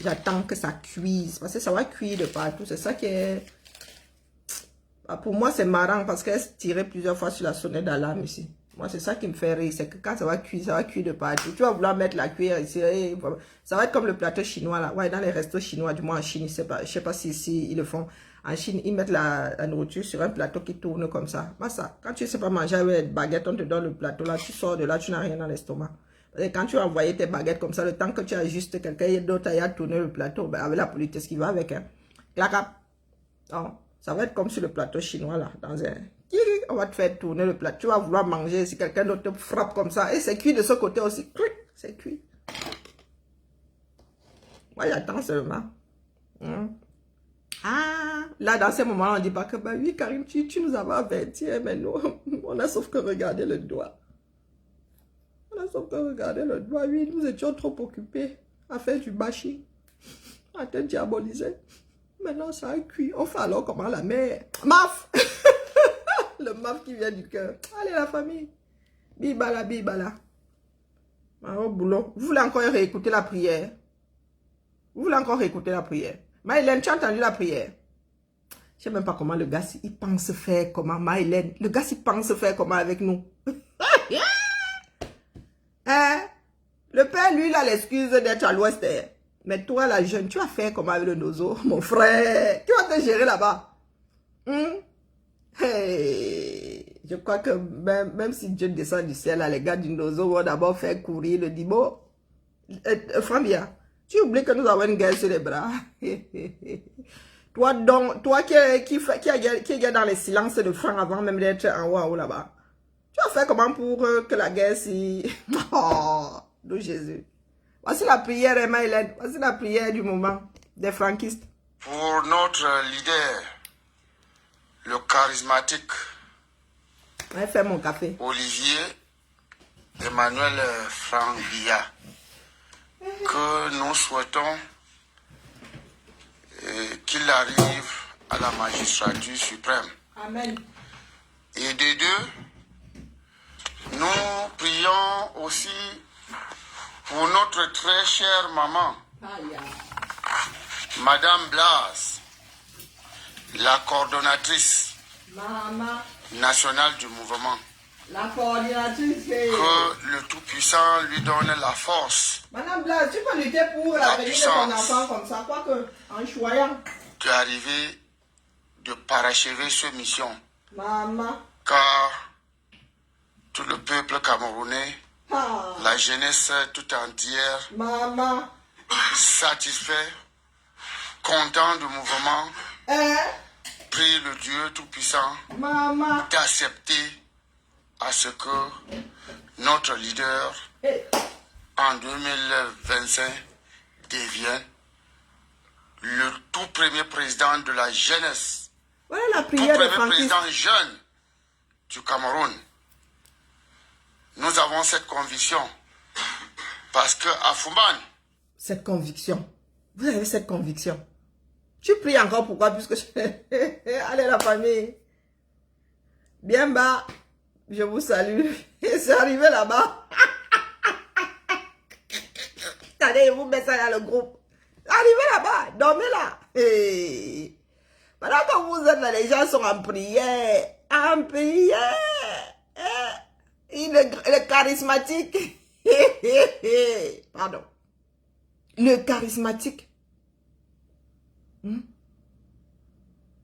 J'attends que ça cuise, parce que ça va cuire de partout. C'est ça qui est... Pour moi, c'est marrant, parce qu'elle tirait plusieurs fois sur la sonnette d'alarme ici. Moi, c'est ça qui me fait rire, c'est que quand ça va cuire de partout. Tu vas vouloir mettre la cuillère ici, et ça va être comme le plateau chinois là. Ouais, dans les restos chinois, du moins en Chine, je sais pas si ici ils le font. En Chine, ils mettent la nourriture sur un plateau qui tourne comme ça. Moi, ça, quand tu ne sais pas manger avec une baguette, on te donne le plateau là, tu sors de là, tu n'as rien dans l'estomac. Et quand tu as envoyé tes baguettes comme ça, le temps que tu ajustes quelqu'un d'autre à tourner le plateau, ben, avec la politesse qui va avec, hein. Clac. Non, ça va être comme sur le plateau chinois là, dans un... On va te faire tourner le plat. Tu vas vouloir manger si quelqu'un d'autre te frappe comme ça. Et c'est cuit de ce côté aussi. C'est cuit. Moi, j'attends seulement. Ah, là, dans ces moments-là, on ne dit pas que, bah oui, Karim, tu nous avais averti, mais nous, on a sauf que regardé le doigt. Oui, nous étions trop occupés à faire du bâchi, à te diaboliser. Maintenant, ça a cuit. On fait alors comment la mère? Maf! Le maf qui vient du cœur. Allez, la famille. Bibala. Au boulot. Vous voulez encore réécouter la prière? Maïlène, tu as entendu la prière? Je ne sais même pas comment le gars, il pense faire comment, Maïlène. Le gars, il pense faire comment avec nous? Hein? Le père, lui, il a l'excuse d'être à l'ouest. Mais toi, la jeune, tu vas faire comment avec le nozo? Mon frère, tu vas te gérer là-bas. Hey, je crois que même si Dieu descend du ciel, là, les gars du Nozo vont d'abord faire courir le Dibo. Frambia, tu oublies que nous avons une guerre sur les bras. Toi qui est dans les silences de Franc avant même d'être en haut là-bas. Tu vas faire comment pour que la guerre si... Oh, de Jésus. Voici la prière, Emma Hélène. Voici la prière du moment des franquistes. Pour notre leader, le charismatique Fais mon café. Olivier Emmanuel Frambia, que nous souhaitons qu'il arrive à la magistrature suprême. Amen. Et de deux, nous prions aussi pour notre très chère maman, Madame Blas, la coordonnatrice nationale du mouvement. La coordinatrice. Que le Tout-Puissant lui donne la force. Madame Blas, tu peux lutter pour la venue de ton enfant comme ça, quoique en choyant. D'arriver de parachever cette mission. Maman. Car tout le peuple camerounais, la jeunesse tout entière, maman, satisfait, content du mouvement, prie le Dieu Tout-Puissant Maman. d'accepter à ce que notre leader en 2025 devienne le tout premier président de la jeunesse. Voilà la Tout prière de premier Francis. président jeune du Cameroun. Nous avons cette conviction parce que à Fouman, Cette conviction. Vous avez cette conviction. Tu pries encore pourquoi? Puisque allez la famille. Bien bas. Je vous salue. C'est arrivé là-bas. Allez, vous mettez ça dans le groupe. Arrivez là-bas. Dormez là. Hey. Maintenant que vous êtes là, les gens sont en prière. En prière. Le charismatique. Pardon. Le charismatique.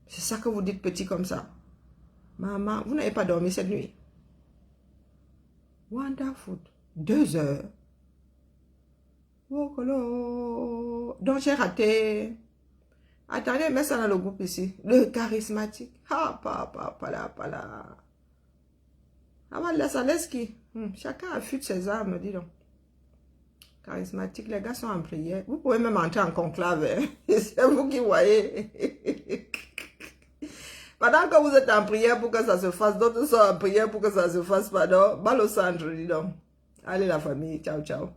C'est ça que vous dites petit comme ça. Maman, vous n'avez pas dormi cette nuit. Wonderful. 2 heures. Oh, donc j'ai raté. Attendez, mets ça dans le groupe ici. Le charismatique. Ah, pas là. Ah, voilà, ça laisse qui? Chacun affûte ses armes, dis donc. Charismatique, les gars sont en prière. Vous pouvez même entrer en conclave. Hein? C'est vous qui voyez. Pendant que vous êtes en prière pour que ça se fasse, d'autres sont en prière pour que ça se fasse. Pardon, balle au centre, dis donc. Allez la famille, ciao, ciao.